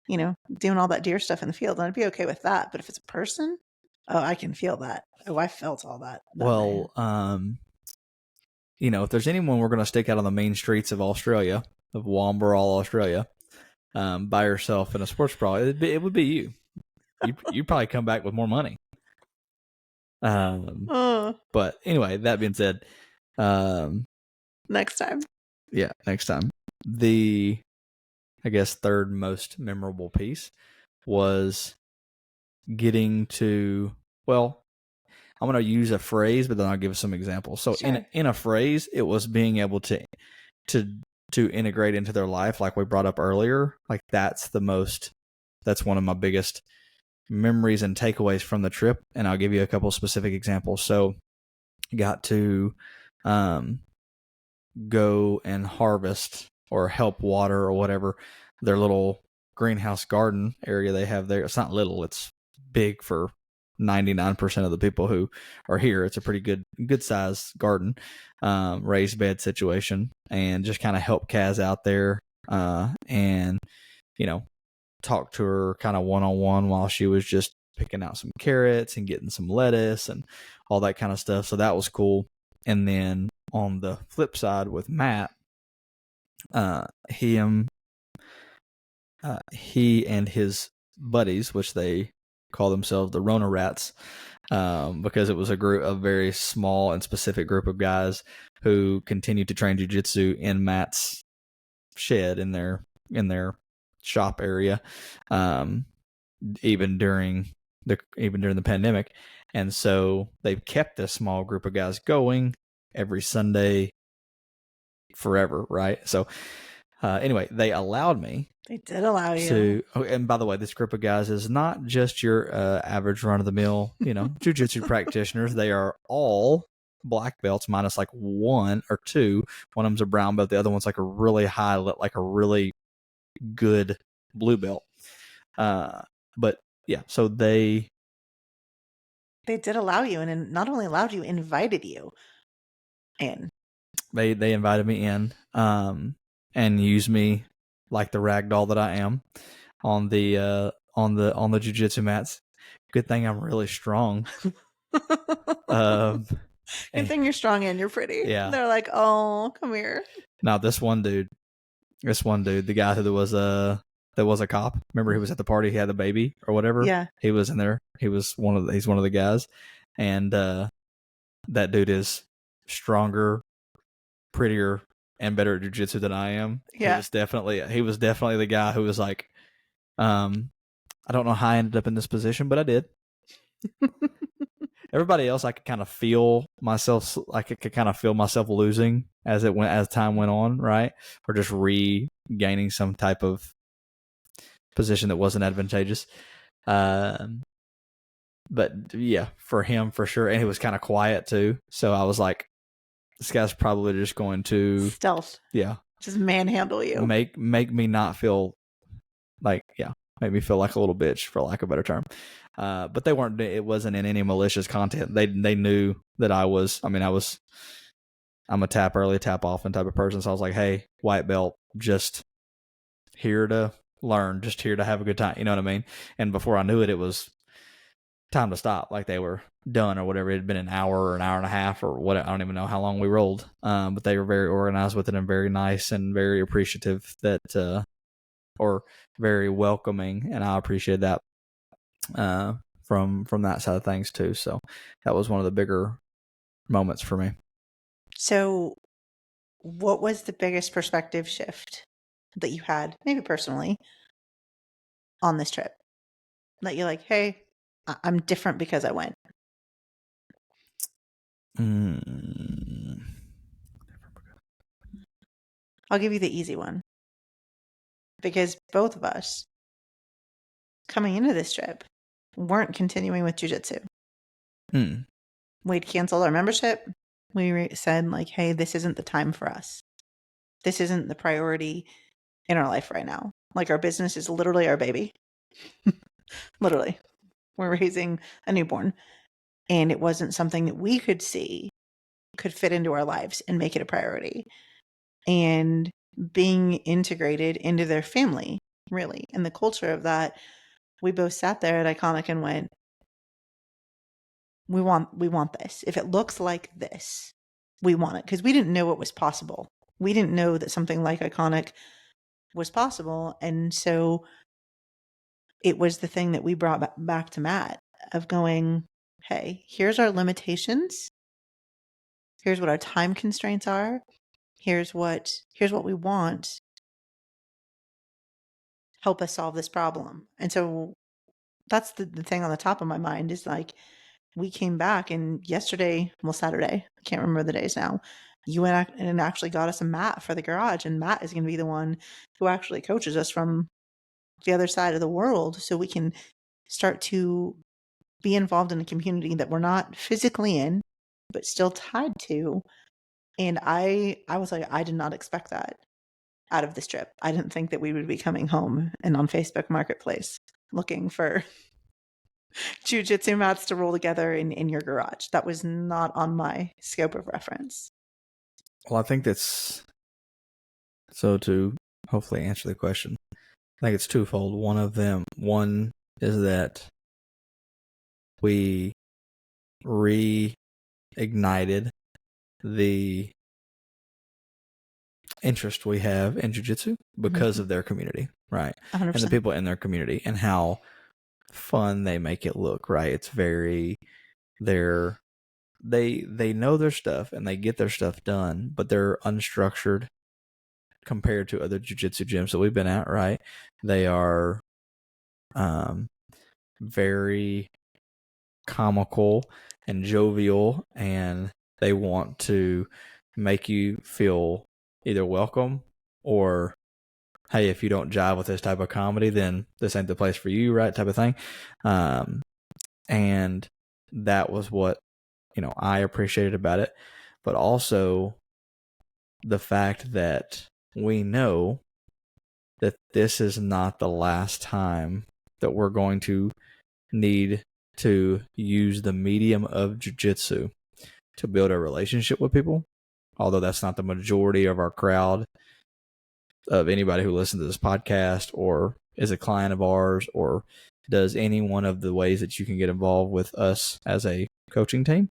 doing all that deer stuff in the field, and I'd be okay with that. But if it's a person, oh, I can feel that. Oh, I felt all that day. Well, if there's anyone we're going to stick out on the main streets of Australia, of Wamberal, Australia, by yourself in a sports bra, it would be you. You probably come back with more money. But anyway, that being said, next time. Yeah, next time. The, I guess, third most memorable piece was getting to, well, I'm going to use a phrase, but then I'll give some examples. So Sure. in a phrase, it was being able to integrate into their life, like we brought up earlier. Like that's one of my biggest memories and takeaways from the trip. And I'll give you a couple specific examples. So got to go and harvest or help water or whatever their little greenhouse garden area they have there. It's not little, it's big for 99% of the people who are here. It's a pretty good size garden, raised bed situation, and just kind of help Kaz out there, and talk to her kind of one-on-one while she was just picking out some carrots and getting some lettuce and all that kind of stuff. So that was cool. And then on the flip side with Matt, he and his buddies, which they call themselves the Rona Rats, because it was a very small and specific group of guys who continued to train jiu-jitsu in Matt's shed in their shop area, even during the pandemic. And so they've kept this small group of guys going every Sunday forever, right? So anyway, they allowed me. They did allow you. And by the way, this group of guys is not just your average run-of-the-mill, jiu-jitsu practitioners. They are all black belts minus like one or two. One of them's a brown belt. The other one's like a really high, like a really good blue belt. But yeah, so they did allow you, and not only allowed you, invited you in. They invited me in, and used me like the rag doll that I am on the jiu-jitsu mats. Good thing I'm really strong. Good thing you're strong and you're pretty. Yeah. They're like, oh, come here. Now this one dude, the guy who was a cop. Remember, he was at the party. He had the baby or whatever. Yeah. He was in there. He's one of the guys, and that dude is stronger, prettier, and better at jiu-jitsu than I am. Yeah. He was definitely the guy who was like, I don't know how I ended up in this position, but I did. Everybody else, I could kind of feel myself. I could kind of feel myself losing as time went on, right? Or just regaining some type of position that wasn't advantageous. But yeah, for him, for sure. And he was kind of quiet too. So I was like, this guy's probably just going to stealth. Yeah. Just manhandle you. Make me not feel like, make me feel like a little bitch, for lack of a better term. But it wasn't in any malicious content. They knew that I'm a tap early, tap often type of person. So I was like, hey, white belt, just here to learn, just here to have a good time. You know what I mean? And before I knew it, it was time to stop. Like they were done or whatever. It had been an hour or an hour and a half or what. I don't even know how long we rolled. But they were very organized with it and very nice and very appreciative or very welcoming. And I appreciate that from that side of things too. So that was one of the bigger moments for me. So what was the biggest perspective shift that you had, maybe personally, on this trip? That you're like, hey, I'm different because I went. I'll give you the easy one. Because both of us, coming into this trip, weren't continuing with jiu-jitsu. We'd canceled our membership. We said, like, hey, this isn't the time for us. This isn't the priority in our life right now. Like, our business is literally our baby. Literally. We're raising a newborn. And it wasn't something that we could see could fit into our lives and make it a priority, and being integrated into their family, really. And the culture of that, we both sat there at Iconic and went, we want this. If it looks like this, we want it. Because we didn't know it was possible. We didn't know that something like Iconic was possible. And so it was the thing that we brought back to Matt of going, hey, here's our limitations. Here's what our time constraints are. Here's what we want. Help us solve this problem. And so that's the thing on the top of my mind is like, we came back and yesterday, well, Saturday, I can't remember the days now, you went and actually got us a mat for the garage. And Matt is going to be the one who actually coaches us from the other side of the world so we can start to be involved in a community that we're not physically in, but still tied to. And I was like, I did not expect that out of this trip. I didn't think that we would be coming home and on Facebook Marketplace looking for jujitsu mats to roll together in your garage. That was not on my scope of reference. Well, I think that's so to hopefully answer the question. I think it's twofold. One is that we reignited the interest we have in jiu-jitsu because of their community, right? 100%. And the people in their community and how fun they make it look, right? It's very they know their stuff and they get their stuff done, but they're unstructured compared to other jiu-jitsu gyms that we've been at, right? They are very comical and jovial, and they want to make you feel either welcome or, hey, if you don't jive with this type of comedy, then this ain't the place for you, right? Type of thing. And that was what, I appreciated about it, but also the fact that we know that this is not the last time that we're going to need to use the medium of jiu-jitsu to build a relationship with people, although that's not the majority of our crowd of anybody who listens to this podcast or is a client of ours or does any one of the ways that you can get involved with us as a coaching team.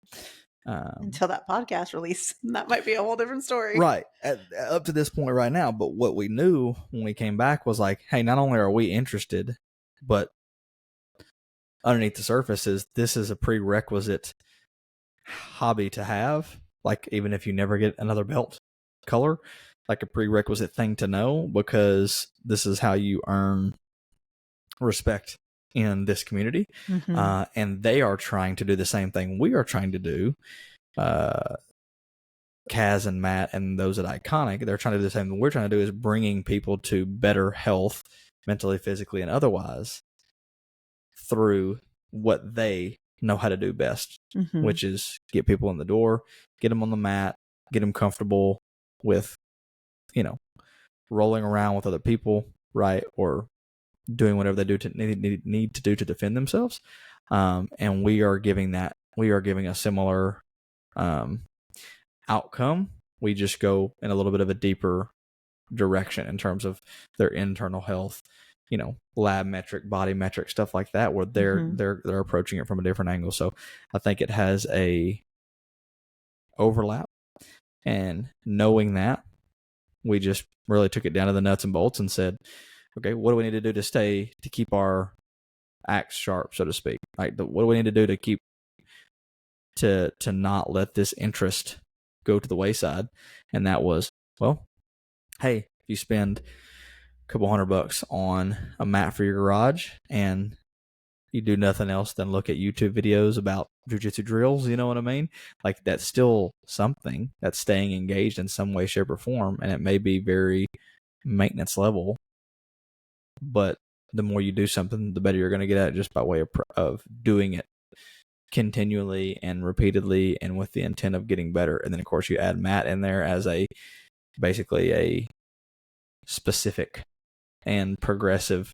Until that podcast release, that might be a whole different story. Right. Up to this point right now. But what we knew when we came back was like, hey, not only are we interested, but underneath the surface is this is a prerequisite hobby to have. Like, even if you never get another belt color, like a prerequisite thing to know, because this is how you earn respect in this community. And they are trying to do the same thing we are trying to do. Kaz and Matt and those at Iconic, they're trying to do the same thing we're trying to do, is bringing people to better health, mentally, physically, and otherwise, through what they know how to do best, which is get people in the door, get them on the mat, get them comfortable with, rolling around with other people, right? Or doing whatever they do to need to do to defend themselves. And we are giving a similar outcome. We just go in a little bit of a deeper direction in terms of their internal health, lab metric, body metric, stuff like that, where they're approaching it from a different angle. So I think it has a overlap, and knowing that, we just really took it down to the nuts and bolts and said, okay, what do we need to do to keep our axe sharp, so to speak? Like, what do we need to do to keep to not let this interest go to the wayside? And that was, well, hey, if you spend a couple $100 on a mat for your garage and you do nothing else than look at YouTube videos about jiu-jitsu drills, you know what I mean? Like, that's still something that's staying engaged in some way, shape, or form, and it may be very maintenance level, but the more you do something, the better you're going to get at it, just by way of doing it continually and repeatedly and with the intent of getting better. And then, of course, you add Matt in there as basically a specific and progressive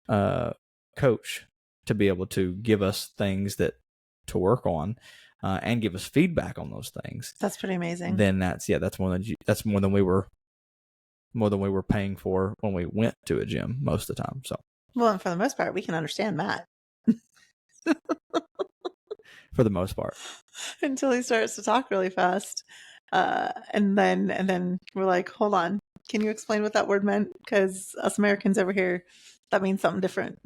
coach to be able to give us things to work on. and give us feedback on those things, That's pretty amazing. then that's more than we were paying for when we went to a gym most of the time. So, well, and for the most part, we can understand Matt for the most part, until he starts to talk really fast, and then we're like, hold on, can you explain what that word meant? Because us Americans over here, that means something different.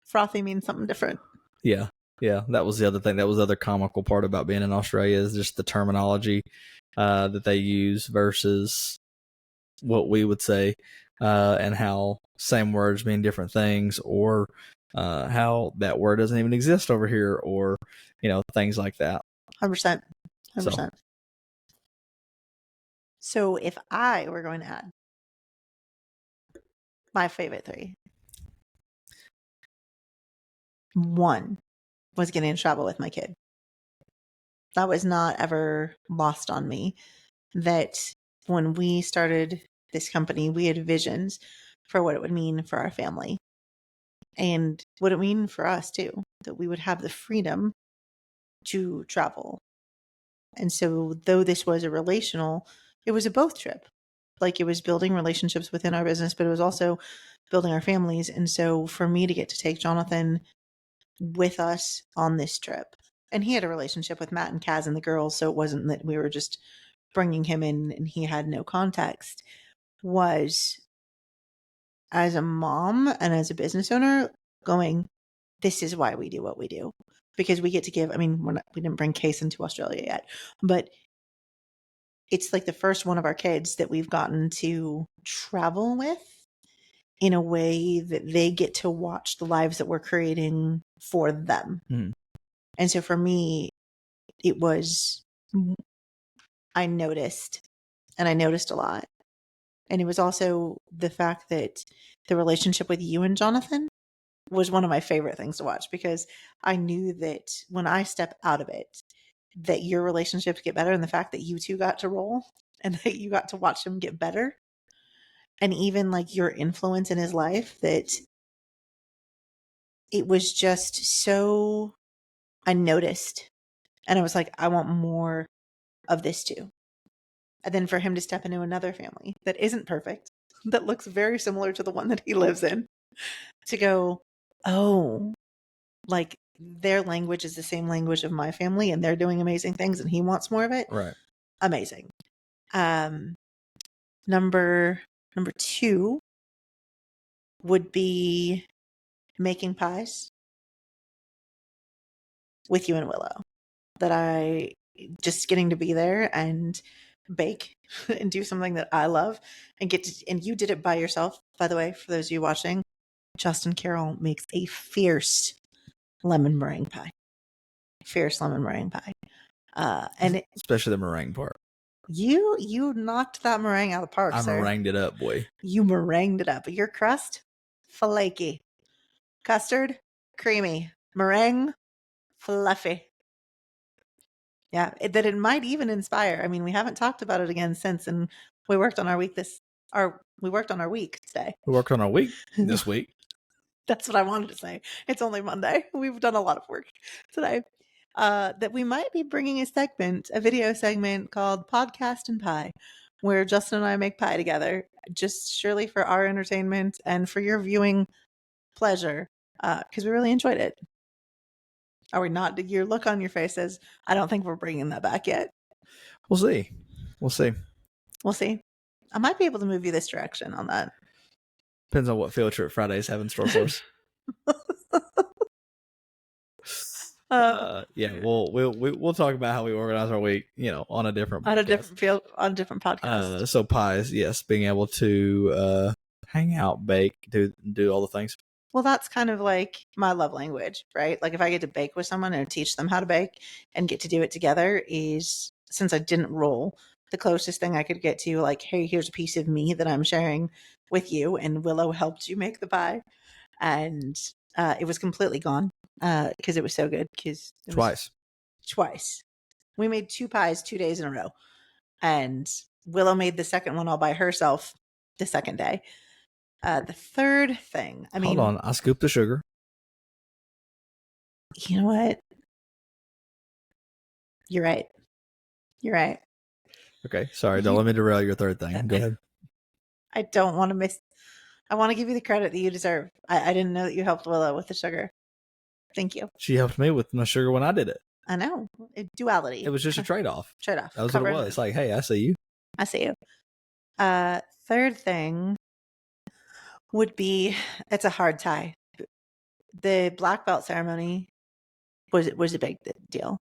Frothy means something different. yeah, that was the other thing. That was the other comical part about being in Australia, is just the terminology that they use versus what we would say, and how same words mean different things, or how that word doesn't even exist over here, or things like that. 100%. 100%. So if I were going to add my favorite 3, one was getting in trouble with my kid. That was not ever lost on me, that when we started this company, we had visions for what it would mean for our family and what it would mean for us too, that we would have the freedom to travel. And so though this was a relational, it was a both trip. Like, it was building relationships within our business, but it was also building our families. And so for me to get to take Jonathan with us on this trip, and he had a relationship with Matt and Kaz and the girls, so it wasn't that we were just bringing him in and he had no context, was, as a mom and as a business owner, going, this is why we do what we do. Because we get to give, I mean, we didn't bring Case into Australia yet, but it's like the first one of our kids that we've gotten to travel with in a way that they get to watch the lives that we're creating for them. Mm. And so for me, it was, I noticed, and I noticed a lot. And it was also the fact that the relationship with you and Jonathan was one of my favorite things to watch, because I knew that when I step out of it, that your relationships get better, and the fact that you two got to roll and that you got to watch him get better, and even like your influence in his life, that it was just so, I noticed, and I was like, I want more of this too. And then for him to step into another family that isn't perfect, that looks very similar to the one that he lives in, to go, oh, like, their language is the same language of my family and they're doing amazing things and he wants more of it. Right. Amazing. Number 2 would be making pies with you and Willow. That I just getting to be there and bake and do something that I love, and and you did it by yourself, by the way, for those of you watching. Justin Carroll makes a fierce lemon meringue pie. And especially the meringue part. You knocked that meringue out of the park, I sir. meringued it up, boy. You meringued it up. Your crust, flaky. Custard, creamy. Meringue, fluffy. Yeah, that it might even inspire. I mean, we haven't talked about it again since, and we worked on our week we worked on our week today. We worked on our week this week. That's what I wanted to say. It's only Monday. We've done a lot of work today. That we might be bringing a video segment called Podcast and Pie, where Justin and I make pie together, just surely for our entertainment and for your viewing pleasure, because we really enjoyed it. Are we not? Your look on your face says, I don't think we're bringing that back yet. We'll see. We'll see. I might be able to move you this direction on that. Depends on what Field Trip Fridays have in store for us. We'll talk about how we organize our week, on a different podcast. On a different podcast. So pies, yes, being able to hang out, bake, do all the things. Well, that's kind of like my love language, right? Like, if I get to bake with someone and teach them how to bake and get to do it together, is, since I didn't roll, the closest thing I could get to, like, hey, here's a piece of me that I'm sharing with you, and Willow helped you make the pie, and it was completely gone because it was so good. Twice. We made 2 pies 2 days in a row, and Willow made the second one all by herself the second day. The third thing, hold on, I scooped the sugar. You know what? You're right. You're right. Okay, sorry, don't let me derail your third thing. Go ahead. I don't want to miss. I want to give you the credit that you deserve. I didn't know that you helped Willow with the sugar. Thank you. She helped me with my sugar when I did it. I know. Duality. It was just a trade-off. Trade-off. That was what it was. It's like, hey, I see you. I see you. Third thing would be, it's a hard tie. The black belt ceremony was a big deal.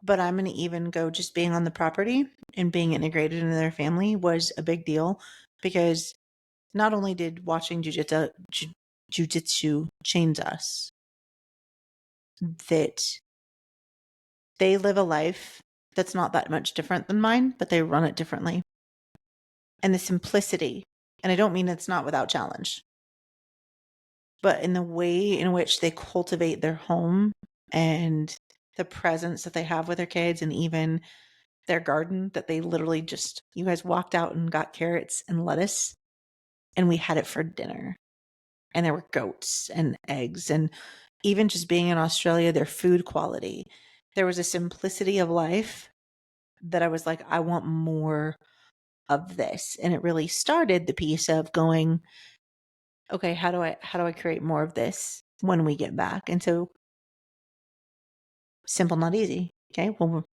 But I'm going to even go just being on the property and being integrated into their family was a big deal, because not only did watching jujitsu change us, that they live a life that's not that much different than mine, but they run it differently. And the simplicity, and I don't mean it's not without challenge, but in the way in which they cultivate their home and the presence that they have with their kids, and even their garden that they literally just, you guys walked out and got carrots and lettuce, and we had it for dinner. And there were goats and eggs, and even just being in Australia, their food quality, there was a simplicity of life that I was like, I want more of this. And it really started the piece of going, okay, how do I create more of this when we get back? And so, simple, not easy. Okay, well,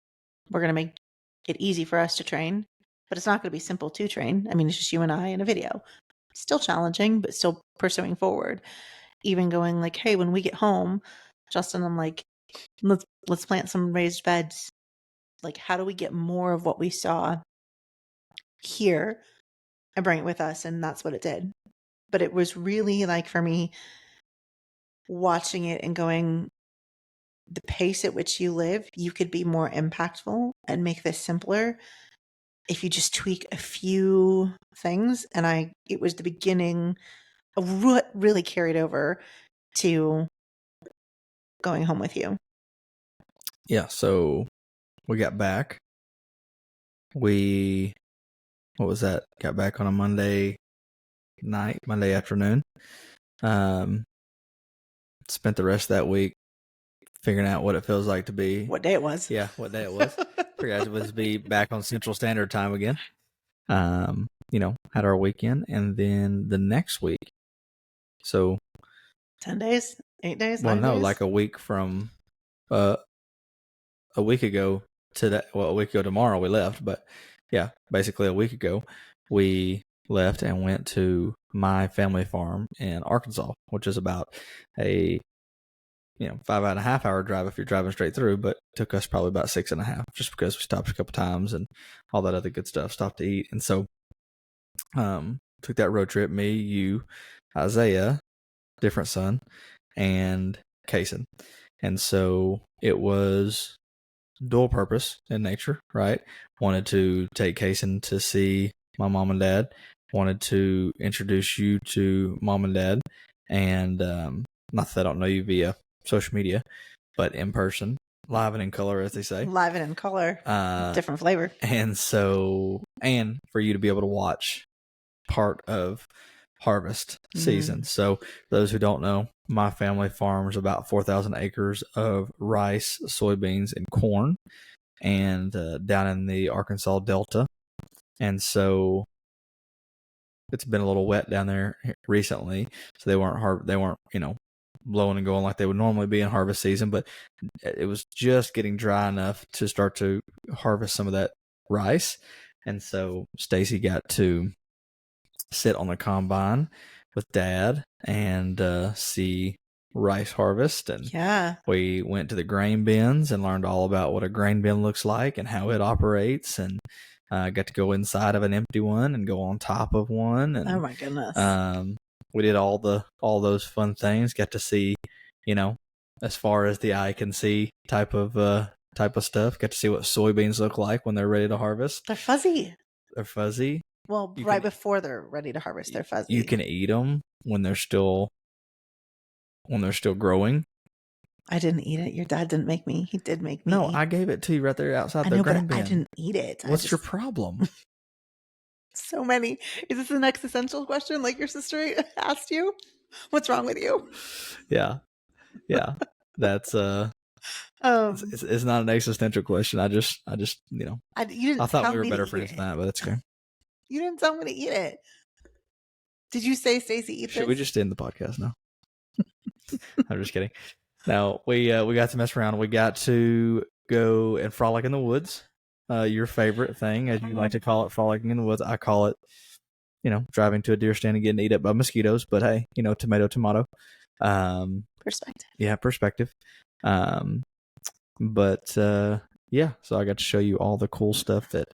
we're going to make it easy for us to train, but it's not going to be simple to train. I mean, it's just you and I in a video. It's still challenging, but still pursuing forward. Even going like, hey, when we get home, Justin, I'm like, let's plant some raised beds. Like, how do we get more of what we saw here and bring it with us? And that's what it did. But it was really like, for me, watching it and going, the pace at which you live, you could be more impactful and make this simpler if you just tweak a few things. And it was the beginning of what really carried over to going home with you. Yeah, so we got back. What was that? Got back on a Monday night, Monday afternoon. Spent the rest of that week figuring out what it feels like to be. What day it was. Yeah, what day it was. Figured out it was to be back on Central Standard Time again. Had our weekend, and then the next week. So 10 days? 8 days? well, 9 no, days? like a week from a week ago to that. Well, a week ago tomorrow we left, but yeah, basically a week ago we left and went to my family farm in Arkansas, which is about a 5.5 hour drive if you're driving straight through, but took us probably about 6.5 just because we stopped a couple times and all that other good stuff, stopped to eat. And so took that road trip, me, you, Isaiah, different son, and Kason. And so it was dual purpose in nature, right? Wanted to take Kason to see my mom and dad, wanted to introduce you to mom and dad, and not that I don't know you via social media, but in person, live and in color, as they say. Live and in color, different flavor. And so, and for you to be able to watch part of harvest season. So for those who don't know, my family farms about 4,000 acres of rice, soybeans, and corn, and down in the Arkansas Delta. And so it's been a little wet down there recently, so they weren't blowing and going like they would normally be in harvest season, but it was just getting dry enough to start to harvest some of that rice. And so Stacy got to sit on the combine with Dad and see rice harvest. And we went to the grain bins and learned all about what a grain bin looks like and how it operates, and got to go inside of an empty one and go on top of one. And oh my goodness. We did all those fun things. Got to see, as far as the eye can see type of stuff. Got to see what soybeans look like when they're ready to harvest. They're fuzzy. Well, before they're ready to harvest, they're fuzzy. You can eat them when they're still growing. I didn't eat it. Your dad didn't make me. He did make me. No, I gave it to you right there outside the grain bin. I didn't eat it. What's your problem? So many. Is this an existential question like your sister asked you? What's wrong with you? Yeah. That's It's not an existential question. I just you didn't I thought tell we were me better to friends eat than it. that, but that's okay. You didn't tell me to eat it. Did you say, Stacey, eat Should this? we just end the podcast now? I'm just kidding. No, we got to mess around. We got to go and frolic in the woods. Your favorite thing, as you like to call it, frolicking in the woods. I call it, driving to a deer stand and getting eaten up by mosquitoes. But hey, tomato, tomato. Perspective. Yeah, perspective. But yeah, so I got to show you all the cool stuff that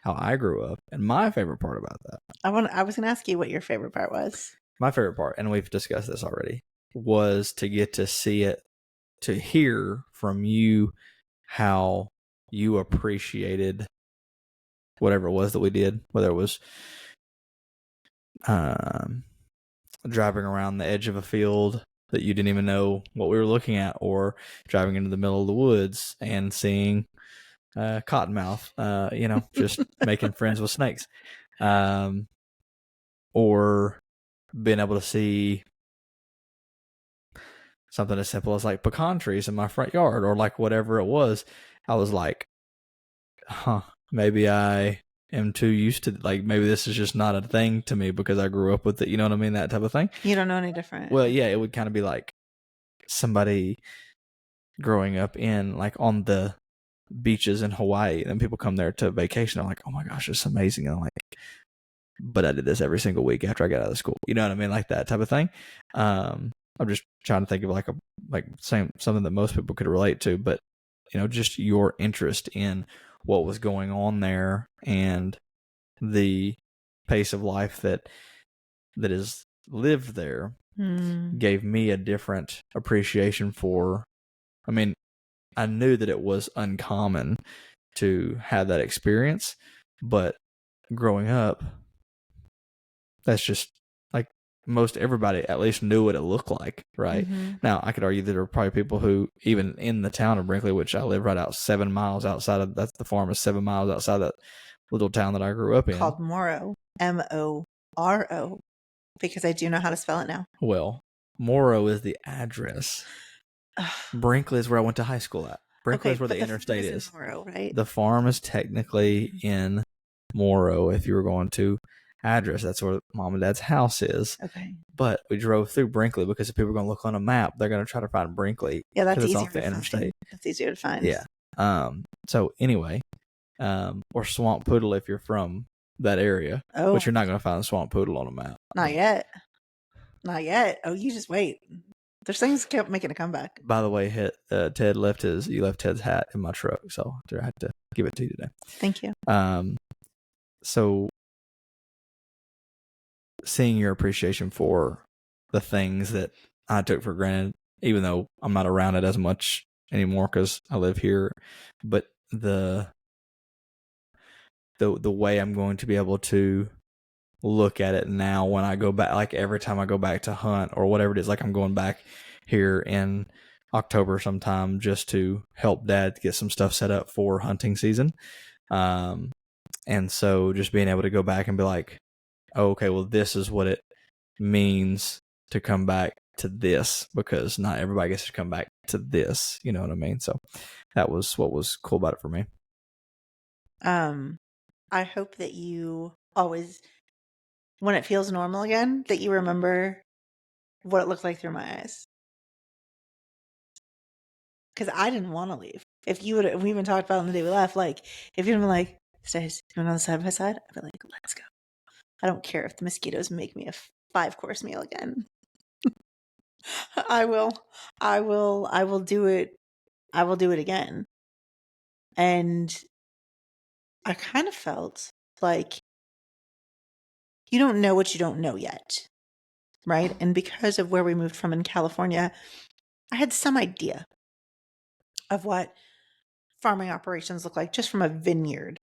how I grew up, and my favorite part about that. I was going to ask you what your favorite part was. My favorite part, and we've discussed this already, was to get to see it, to hear from you how you appreciated whatever it was that we did, whether it was driving around the edge of a field that you didn't even know what we were looking at, or driving into the middle of the woods and seeing cottonmouth, just making friends with snakes, or being able to see something as simple as like pecan trees in my front yard, or like whatever it was. I was like, maybe I am too used to, like, maybe this is just not a thing to me because I grew up with it. You know what I mean? That type of thing. You don't know any different. Well, yeah, it would kind of be like somebody growing up in, like, on the beaches in Hawaii, and people come there to vacation. I'm like, oh my gosh, it's amazing. And I'm like, but I did this every single week after I got out of school. You know what I mean? Like that type of thing. I'm just trying to think of something that most people could relate to, but just your interest in what was going on there and the pace of life that is lived there gave me a different appreciation for. I mean, I knew that it was uncommon to have that experience, but growing up, that's just like most everybody at least knew what it looked like, right? Mm-hmm. Now, I could argue that there are probably people who, even in the town of Brinkley, which I live right out 7 miles outside of, that's the farm is 7 miles outside that little town that I grew up in. Called Morrow, Moro, because I do know how to spell it now. Well, Morrow is the address. Brinkley is where I went to high school at. Brinkley is where the interstate is. Morrow, right? The farm is technically in Morrow if you were going to address. That's where mom and dad's house is. Okay. But we drove through Brinkley because if people are going to look on a map, they're going to try to find Brinkley. Yeah, that's easier off the interstate. That's easier to find. Yeah. So anyway, or Swamp Poodle if you're from that area. Oh. But you're not going to find Swamp Poodle on a map. Not yet. Not yet. Oh, you just wait. There's things kept making a comeback. By the way, Ted left Ted's hat in my truck, so I had to give it to you today. Thank you. So seeing your appreciation for the things that I took for granted, even though I'm not around it as much anymore because I live here, but the way I'm going to be able to look at it now when I go back, like every time I go back to hunt or whatever it is, like I'm going back here in October sometime just to help dad get some stuff set up for hunting season. And so just being able to go back and be like, oh, okay, well, this is what it means to come back to this, because not everybody gets to come back to this. You know what I mean? So that was what was cool about it for me. I hope that you always, when it feels normal again, that you remember what it looked like through my eyes. Because I didn't want to leave. If you would, we even talked about it on the day we left, like, if you'd been like, Stace, you want on the side by side? I'd be like, let's go. I don't care if the mosquitoes make me a 5-course meal again. I will do it. I will do it again. And I kind of felt like you don't know what you don't know yet, right? And because of where we moved from in California, I had some idea of what farming operations look like just from a vineyard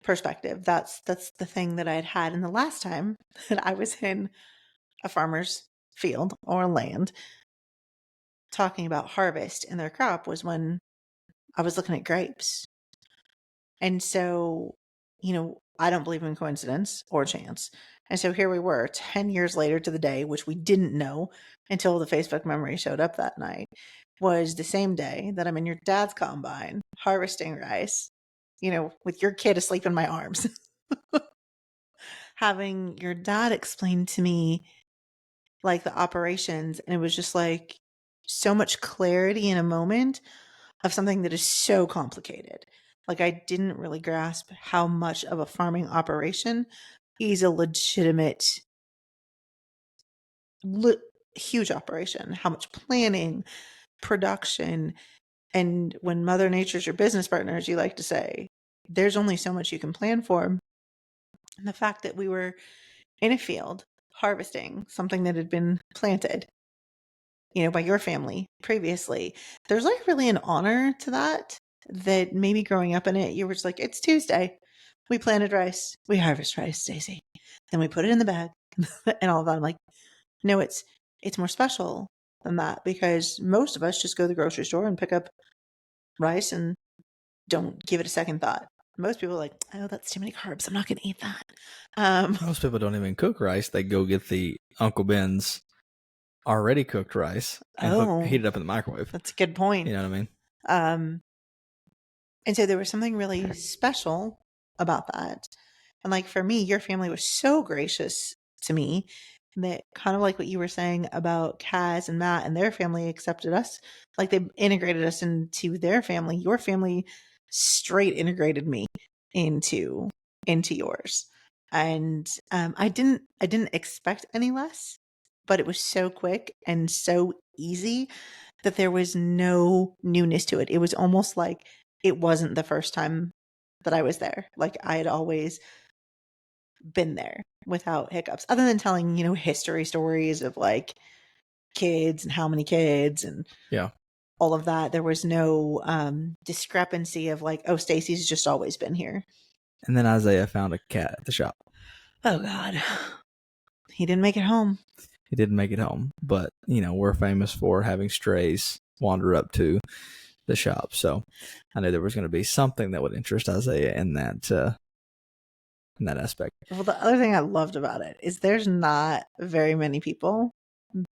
perspective. That's the thing that I had in the last time that I was in a farmer's field or land talking about harvest in their crop was when I was looking at grapes. And so, I don't believe in coincidence or chance. And so here we were 10 years later to the day, which we didn't know until the Facebook memory showed up that night, was the same day that I'm in your dad's combine harvesting rice, with your kid asleep in my arms. Having your dad explain to me like the operations, and it was just like so much clarity in a moment of something that is so complicated. Like I didn't really grasp how much of a farming operation is a legitimate, huge operation, how much planning, production, and when Mother Nature's your business partner, as you like to say, there's only so much you can plan for. And the fact that we were in a field harvesting something that had been planted, by your family previously, there's like really an honor to that, that maybe growing up in it, you were just like, it's Tuesday. We planted rice. We harvest rice, Stacey. Then we put it in the bag and all of that. I'm like, no, it's more special than that, because most of us just go to the grocery store and pick up rice and don't give it a second thought. Most people are like, oh, that's too many carbs. I'm not going to eat that. Most people don't even cook rice. They go get the Uncle Ben's already cooked rice and heat it up in the microwave. That's a good point. You know what I mean? And so there was something really special about that. And like for me, your family was so gracious to me that, kind of like what you were saying about Kaz and Matt and their family accepted us, like they integrated us into their family. Your family straight integrated me into yours. And I didn't expect any less, but it was so quick and so easy that there was no newness to it. It was almost like it wasn't the first time that I was there. Like I had always been there without hiccups, other than telling, history stories of like kids and how many kids and all of that. There was no discrepancy of like, oh, Stacy's just always been here. And then Isaiah found a cat at the shop. Oh God. He didn't make it home. He didn't make it home, but we're famous for having strays wander up to the shop. So I knew there was going to be something that would interest Isaiah in that aspect. Well, the other thing I loved about it is there's not very many people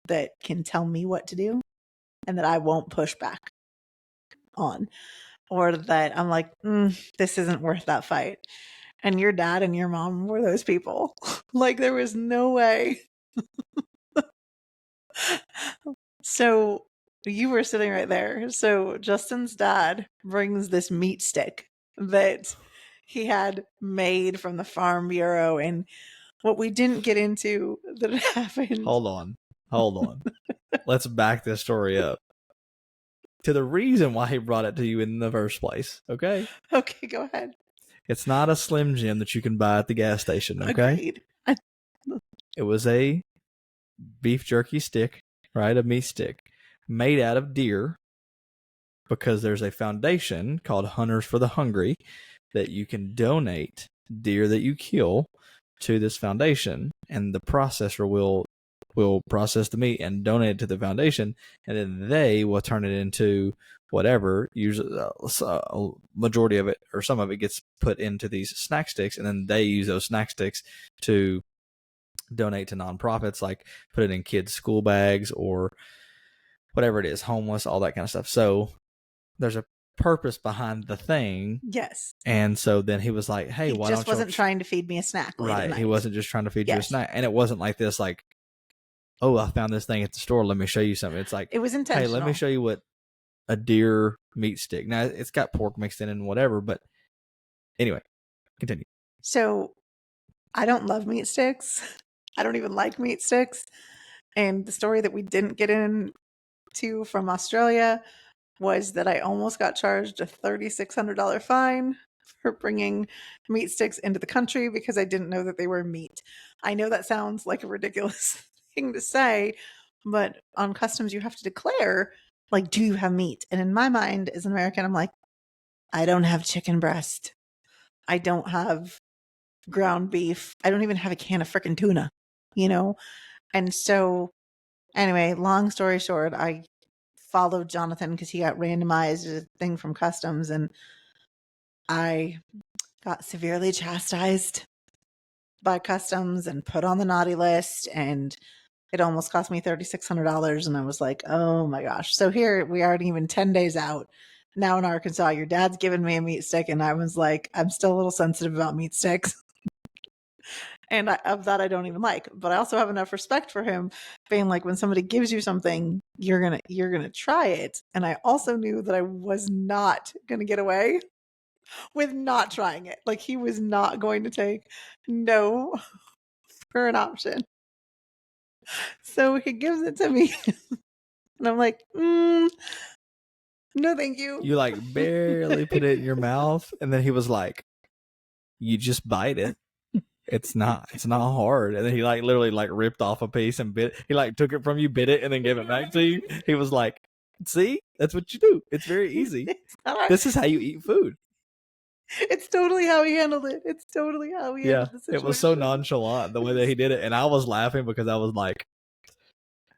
that can tell me what to do and that I won't push back on, or that I'm like, this isn't worth that fight. And your dad and your mom were those people. Like there was no way. So you were sitting right there. So Justin's dad brings this meat stick that he had made from the Farm Bureau. And what we didn't get into that happened. Hold on. Let's back this story up to the reason why he brought it to you in the first place. Okay? Okay, go ahead. It's not a Slim Jim that you can buy at the gas station. Okay? Agreed. It was a beef jerky stick, right? A meat stick made out of deer, because there's a foundation called Hunters for the Hungry that you can donate deer that you kill to this foundation, and the processor will process the meat and donate it to the foundation, and then they will turn it into whatever. Usually a majority of it or some of it gets put into these snack sticks, and then they use those snack sticks to donate to nonprofits, like put it in kids' school bags or whatever it is, homeless, all that kind of stuff. So there's a purpose behind the thing. Yes. And so then he was like, hey, why don't you... He just wasn't trying to feed me a snack. Right. He wasn't just trying to feed you a snack. And it wasn't like this, like, oh, I found this thing at the store. Let me show you something. It's like, it was intentional. Hey, let me show you what a deer meat stick. Now, it's got pork mixed in and whatever, but anyway, continue. So I don't love meat sticks. I don't even like meat sticks. And the story that we didn't get into from Australia was that I almost got charged a $3,600 fine for bringing meat sticks into the country because I didn't know that they were meat. I know that sounds like a ridiculous thing to say, but on customs you have to declare, like, do you have meat? And in my mind as an American, I'm like, I don't have chicken breast. I don't have ground beef. I don't even have a can of frickin' tuna, And so anyway, long story short, I followed Jonathan because he got randomized a thing from customs, and I got severely chastised by customs and put on the naughty list, and it almost cost me $3,600. And I was like, oh my gosh. So here we aren't even 10 days out. Now in Arkansas, your dad's giving me a meat stick. And I was like, I'm still a little sensitive about meat sticks. And of that, I don't even like. But I also have enough respect for him being like, when somebody gives you something, you're gonna try it. And I also knew that I was not gonna get away with not trying it. Like, he was not going to take no for an option. So he gives it to me. And I'm like, no, thank you. You like barely put it in your mouth, and then he was like, "You just bite it. It's not hard." And then he like literally like ripped off a piece and bit. He like took it from you, bit it, and then gave it back to you. He was like, "See, that's what you do. It's very easy. This is how you eat food." It's totally how he handled it. It's totally how he handled the situation. It was so nonchalant the way that he did it, and I was laughing because I was like,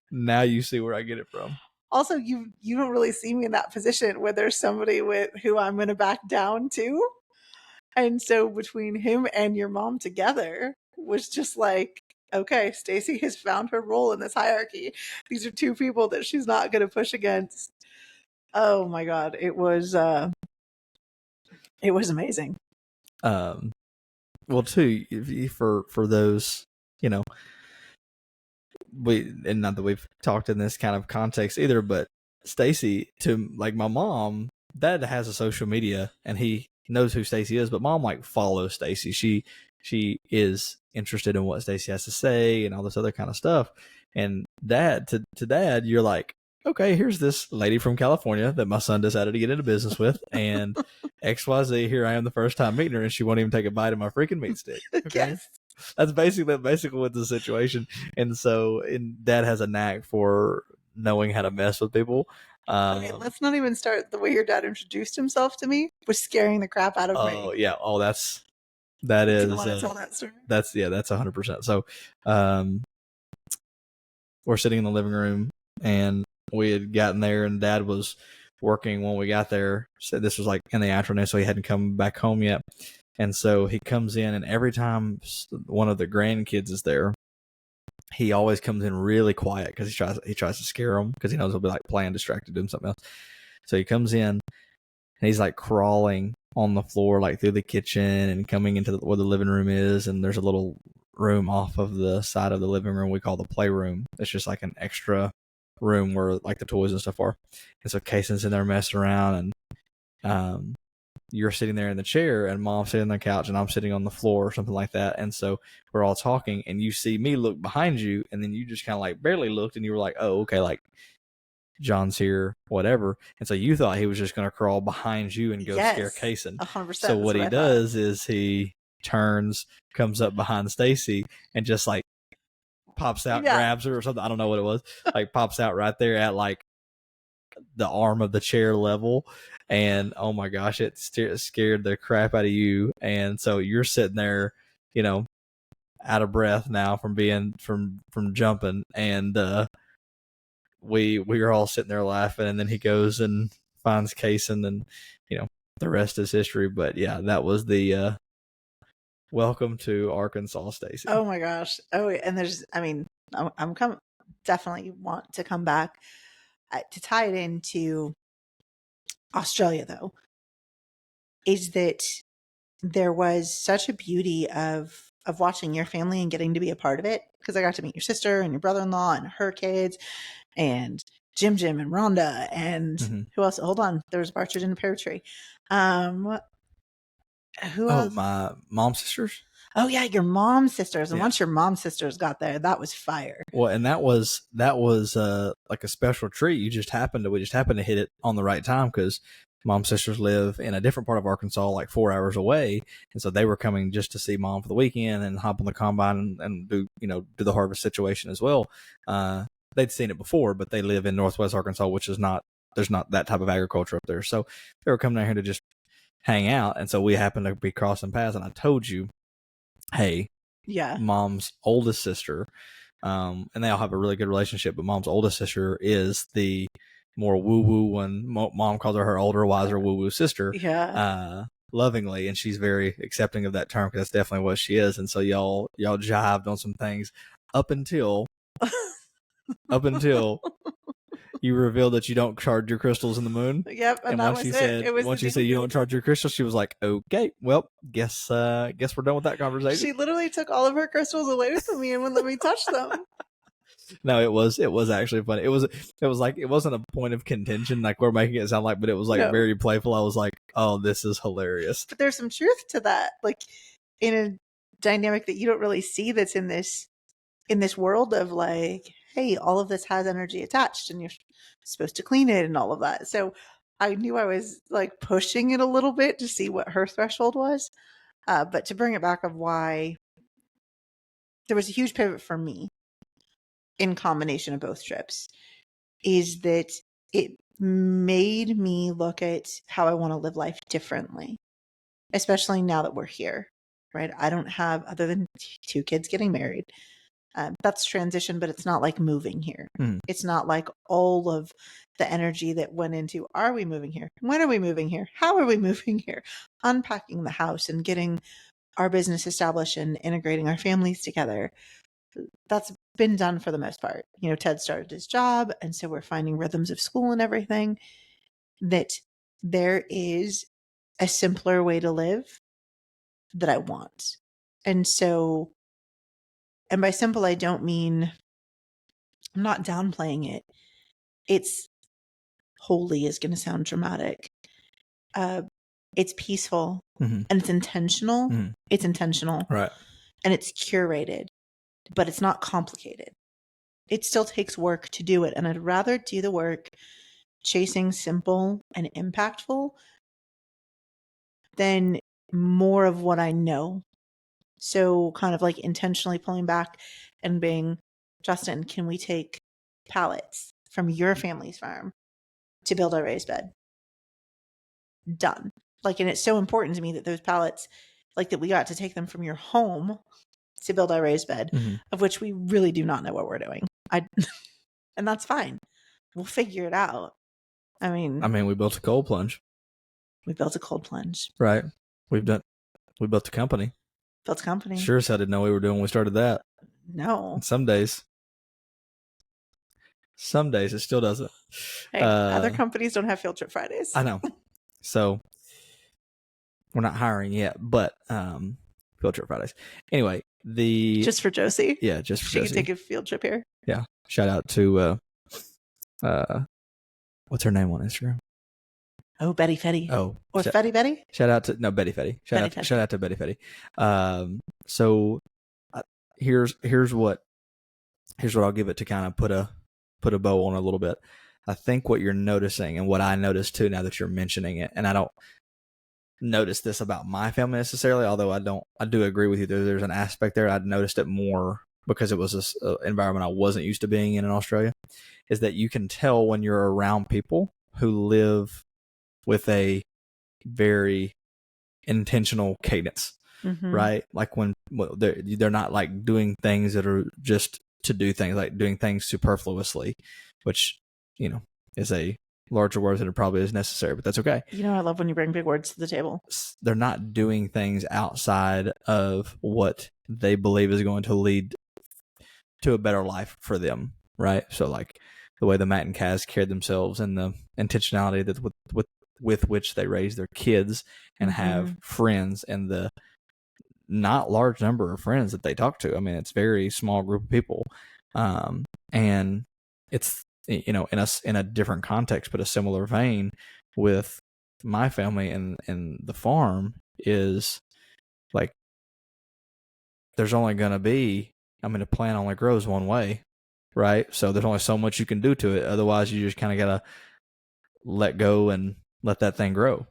"Now you see where I get it from." Also, you don't really see me in that position where there's somebody with who I'm going to back down to. And so between him and your mom together was just like, okay, Stacy has found her role in this hierarchy. These are two people that she's not going to push against. Oh my God. It was amazing. Well, too, for those, you know, and not that we've talked in this kind of context either, but Stacy, to like my mom, Dad has a social media and he knows who Stacy is, but Mom like follows Stacy. She is interested in what Stacy has to say and all this other kind of stuff. And Dad, to Dad, you're like, okay, here's this lady from California that my son decided to get into business with, and XYZ, here I am the first time meeting her, and she won't even take a bite of my freaking meat stick. Okay? Yes. That's basically what the situation. And so, Dad has a knack for knowing how to mess with people. Okay, let's not even start the way your dad introduced himself to me was scaring the crap out of me. Oh yeah. Oh, that is. Do you want to tell that story? That's 100%. So, we're sitting in the living room, and we had gotten there, and Dad was working when we got there. So this was like in the afternoon, so he hadn't come back home yet. And so he comes in, and every time one of the grandkids is there, he always comes in really quiet because he tries to scare them because he knows he'll be like playing distracted doing something else. So he comes in, and he's like crawling on the floor, like through the kitchen and coming into where the living room is. And there's a little room off of the side of the living room we call the playroom. It's just like an extra room where like the toys and stuff are. And so Cason's in there messing around, and you're sitting there in the chair, and Mom's sitting on the couch, and I'm sitting on the floor or something like that. And so we're all talking, and you see me look behind you, and then you just kind of like barely looked, and you were like, oh, okay, like John's here, whatever. And so you thought he was just going to crawl behind you and go scare Kason. 100%. So what he does is he turns, comes up behind Stacy, and just like pops out, grabs her or something. I don't know what it was. Like pops out right there at like the arm of the chair level. And oh my gosh, it scared the crap out of you. And so you're sitting there, you know, out of breath now from being from jumping. And we were all sitting there laughing. And then he goes and finds Kason, and you know, the rest is history. But yeah, that was the welcome to Arkansas, Stacy. Oh my gosh. Oh, and there's, I mean, I'm definitely want to come back to tie it into Australia, though, is that there was such a beauty of watching your family and getting to be a part of it, because I got to meet your sister and your brother-in-law and her kids and Jim and Rhonda and who else? Hold on, there was a partridge in a pear tree. Who else? My mom's sisters. Oh yeah, your mom's sisters. And once your mom's sisters got there, that was fire. Well, and that was like a special treat. We just happened to hit it on the right time, because mom's sisters live in a different part of Arkansas, like 4 hours away. And so they were coming just to see Mom for the weekend and hop on the combine and do the harvest situation as well. They'd seen it before, but they live in Northwest Arkansas, which is there's not that type of agriculture up there. So they were coming down here to just hang out. And so we happened to be crossing paths, and I told you, hey, Mom's oldest sister, and they all have a really good relationship, but Mom's oldest sister is the more woo-woo one. Mom calls her older, wiser, woo-woo sister. lovingly, and she's very accepting of that term because that's definitely what she is. And so y'all jived on some things up until you revealed that you don't charge your crystals in the moon. Yep, and that once was you it. said It was once the you said you don't deal. charge your crystals, she was like, "Okay, well, guess we're done with that conversation." She literally took all of her crystals away from me and wouldn't let me touch them. No, it was actually funny. It was like, it wasn't a point of contention like we're making it sound like, but it was like No. very playful. I was like, "Oh, this is hilarious." But there's some truth to that, like in a dynamic that you don't really see that's in this world of like, hey, all of this has energy attached and you're supposed to clean it and all of that. So I knew I was like pushing it a little bit to see what her threshold was. But to bring it back of why there was a huge pivot for me in combination of both trips is that it made me look at how I want to live life differently, especially now that we're here, right? I don't have, other than 2 kids getting married, that's transition, but it's not like moving here. It's not like all of the energy that went into, are we moving here? When are we moving here? How are we moving here? Unpacking the house and getting our business established and integrating our families together. That's been done for the most part. You know, Ted started his job, and so we're finding rhythms of school and everything, that there is a simpler way to live that I want. And so, and by simple, I don't mean, I'm not downplaying it. It's holy is going to sound dramatic. It's peaceful and it's intentional. It's intentional. Right. And it's curated, but it's not complicated. It still takes work to do it. And I'd rather do the work chasing simple and impactful than more of what I know. So kind of like intentionally pulling back and being, Justin, can we take pallets from your family's farm to build our raised bed? Done. Like, and it's so important to me that those pallets, like that we got to take them from your home to build our raised bed, of which we really do not know what we're doing. And that's fine. We'll figure it out. I mean, we built a cold plunge. We built a cold plunge. Right. We built a company. Built a company. Sure as hell didn't know what we were doing when we started that. No. And some days it still doesn't. Hey, other companies don't have field trip Fridays. I know. So we're not hiring yet, but field trip Fridays. Anyway, just for Josie. Yeah, just for Josie. Josie. She can take a field trip here. Yeah. Shout out to what's her name on Instagram? Oh, Betty Fetty. Oh, or Fetty Betty. Shout out to Betty Fetty. Shout out to Betty Fetty. So here's what I'll give it to kind of put a bow on a little bit. I think what you're noticing, and what I noticed too now that you're mentioning it, and I don't notice this about my family necessarily, although I do agree with you. There's an aspect there. I'd noticed it more because it was an environment I wasn't used to being in Australia, is that you can tell when you're around people who live with a very intentional cadence, right? Like when they're not like doing things that are just to do things, like doing things superfluously, which, you know, is a larger word than it probably is necessary, but that's okay. You know, I love when you bring big words to the table. They're not doing things outside of what they believe is going to lead to a better life for them, right? So like the way the Matt and Kaz carried themselves and the intentionality that with which they raise their kids and have friends, and the not large number of friends that they talk to. I mean, it's a very small group of people. And it's, you know, in a different context, but a similar vein with my family and the farm is like, there's only going to be, a plant only grows one way, right? So there's only so much you can do to it. Otherwise, you just kind of got to let go and let that thing grow,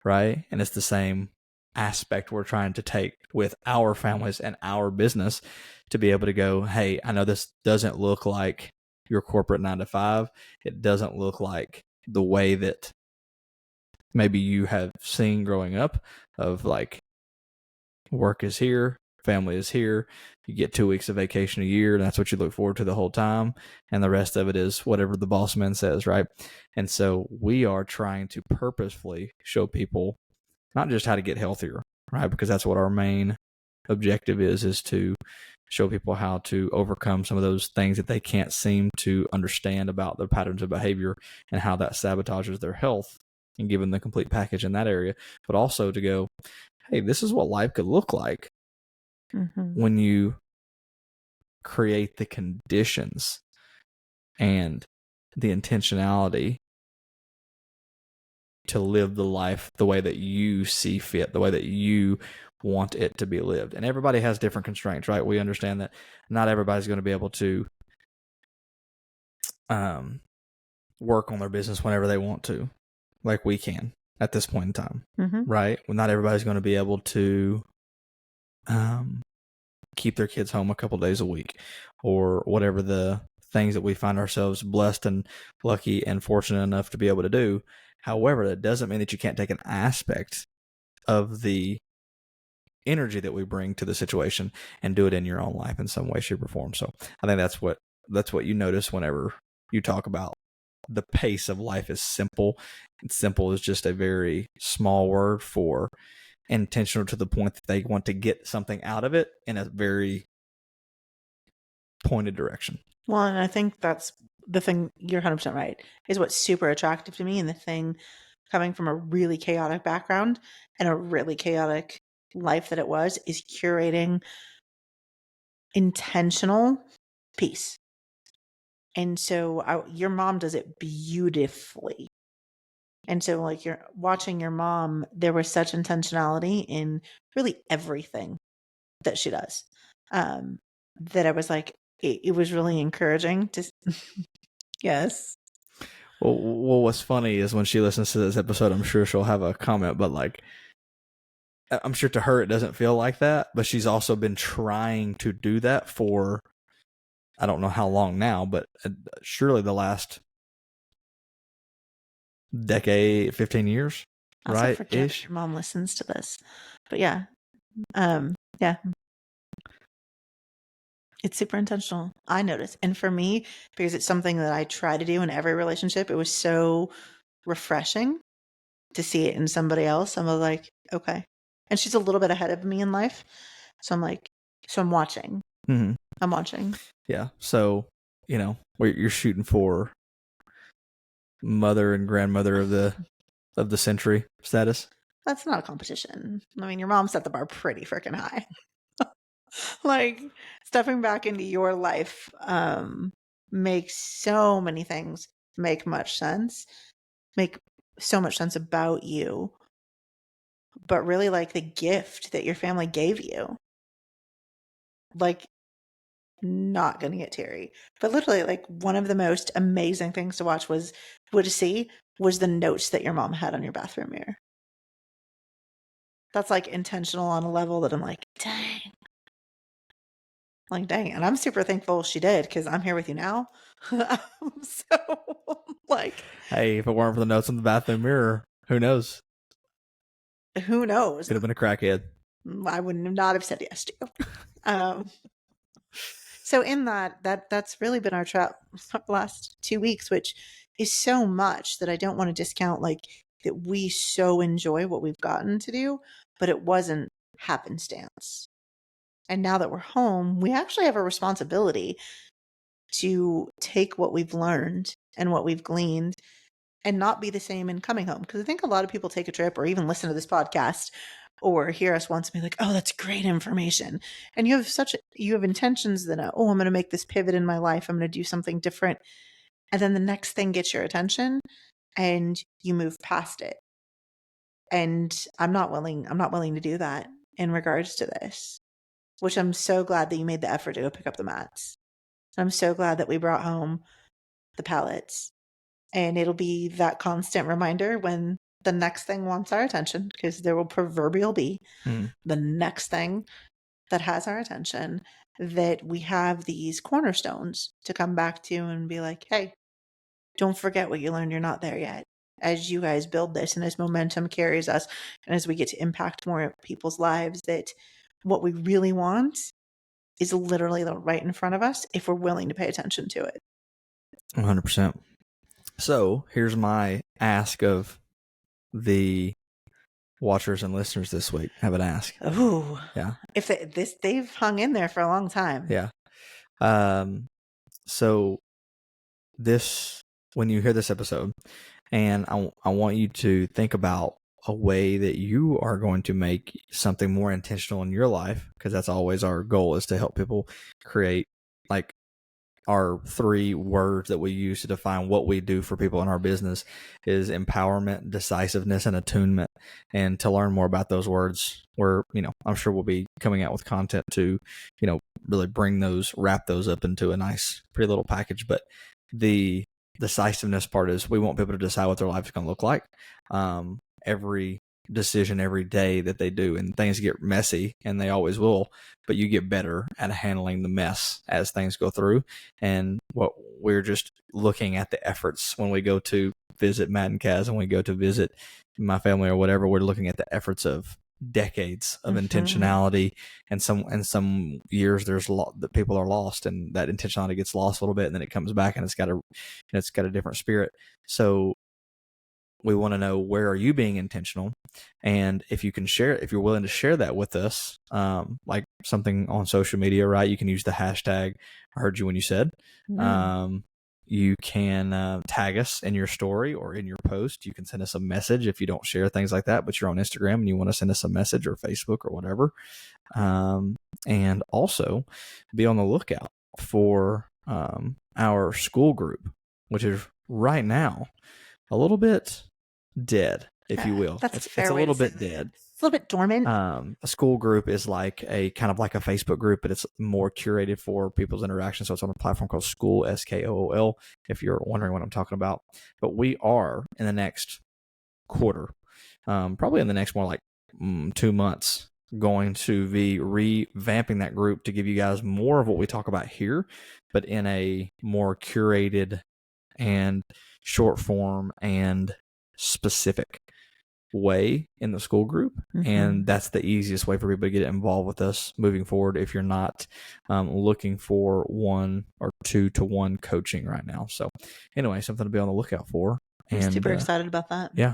right? And it's the same aspect we're trying to take with our families and our business, to be able to go, hey, I know this doesn't look like your corporate 9-to-5. It doesn't look like the way that maybe you have seen growing up, of like, work is here, family is here, you get 2 weeks of vacation a year, and that's what you look forward to the whole time, and the rest of it is whatever the boss man says, right? And so we are trying to purposefully show people not just how to get healthier, right? Because that's what our main objective is to show people how to overcome some of those things that they can't seem to understand about their patterns of behavior and how that sabotages their health, and give them the complete package in that area. But also to go, hey, this is what life could look like when you create the conditions and the intentionality to live the life the way that you see fit, the way that you want it to be lived. And everybody has different constraints, right? We understand that not everybody's going to be able to work on their business whenever they want to, like we can at this point in time, right? Well, not everybody's going to be able to keep their kids home a couple days a week, or whatever the things that we find ourselves blessed and lucky and fortunate enough to be able to do. However, that doesn't mean that you can't take an aspect of the energy that we bring to the situation and do it in your own life in some way, shape, or form. So I think that's what you notice whenever you talk about the pace of life is simple. And simple is just a very small word for intentional, to the point that they want to get something out of it in a very pointed direction. Well, and I think that's the thing, you're 100% right, is what's super attractive to me. And the thing, coming from a really chaotic background and a really chaotic life that it was, is curating intentional peace. And so your mom does it beautifully. And so, like, you're watching your mom, there was such intentionality in really everything that she does, that I was like, it was really encouraging to. Yes. Well, what's funny is when she listens to this episode, I'm sure she'll have a comment, but like, I'm sure to her it doesn't feel like that, but she's also been trying to do that for, I don't know how long now, but surely the last decade, 15 years, Also, right? forget if your mom listens to this, but yeah, yeah, it's super intentional. I notice, and for me, because it's something that I try to do in every relationship, it was so refreshing to see it in somebody else. I'm like, okay, and she's a little bit ahead of me in life, so I'm like, so I'm watching. I'm watching. Yeah. So, you're shooting for mother and grandmother of the century status. That's not a competition. I mean, your mom set the bar pretty freaking high. Like, stepping back into your life makes so many things make so much sense about you, but really, like, the gift that your family gave you, like, not gonna get teary, but literally, like, one of the most amazing things to watch was the notes that your mom had on your bathroom mirror. That's, like, intentional on a level that I'm like, dang. Like, dang. And I'm super thankful she did, because I'm here with you now. So, like, Hey, if it weren't for the notes on the bathroom mirror, who knows? who knows? Could have been a crackhead. I would not have said yes to you. So in that's really been our last 2 weeks, which is so much that I don't want to discount, like, that we so enjoy what we've gotten to do, but it wasn't happenstance. And now that we're home, we actually have a responsibility to take what we've learned and what we've gleaned and not be the same in coming home. Because I think a lot of people take a trip or even listen to this podcast or hear us once and be like, oh, that's great information. And you have intentions that, oh, I'm going to make this pivot in my life. I'm going to do something different. And then the next thing gets your attention and you move past it. And I'm not willing to do that in regards to this, which I'm so glad that you made the effort to go pick up the mats. I'm so glad that we brought home the pallets, and it'll be that constant reminder when the next thing wants our attention, because there will proverbially be the next thing that has our attention, that we have these cornerstones to come back to and be like, hey, don't forget what you learned. You're not there yet. As you guys build this and as momentum carries us and as we get to impact more people's lives, that what we really want is literally right in front of us if we're willing to pay attention to it. 100%. So here's my ask of the watchers and listeners this week have an ask. Ooh. Yeah. If they've hung in there for a long time. Yeah. So when you hear this episode, and I want you to think about a way that you are going to make something more intentional in your life, because that's always our goal, is to help people create, like, our 3 words that we use to define what we do for people in our business is empowerment, decisiveness, and attunement. And to learn more about those words, I'm sure we'll be coming out with content to, really wrap those up into a nice, pretty little package. But the decisiveness part is we want people to decide what their life is going to look like. Every decision every day that they do, and things get messy, and they always will, but you get better at handling the mess as things go through. And what we're just looking at the efforts when we go to visit Matt and Kaz, and we go to visit my family or whatever, we're looking at the efforts of decades of intentionality, and some years that people are lost, and that intentionality gets lost a little bit, and then it comes back, and it's got a different spirit. So we want to know, where are you being intentional? And if you're willing to share that with us, like something on social media, right? You can use the hashtag I heard you when you said. You can tag us in your story or in your post. You can send us a message if you don't share things like that, but you're on Instagram and you want to send us a message, or Facebook or whatever. And also be on the lookout for our school group, which is right now a little bit dead, if you will. It's a little bit dead. It's a little bit dormant. A school group is like a kind of like a Facebook group, but it's more curated for people's interaction. So it's on a platform called School, SKOOL, if you're wondering what I'm talking about. But we are, in the next quarter, probably in the next more like 2 months, going to be revamping that group to give you guys more of what we talk about here, but in a more curated and short form and specific way in the school group. And that's the easiest way for people to get involved with us moving forward, if you're not looking for 1 or 2-to-1 coaching right now. So anyway, something to be on the lookout for. I'm super excited about that. Yeah,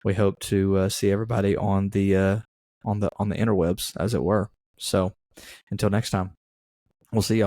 we hope to see everybody on the interwebs, as it were. So until next time, we'll see y'all.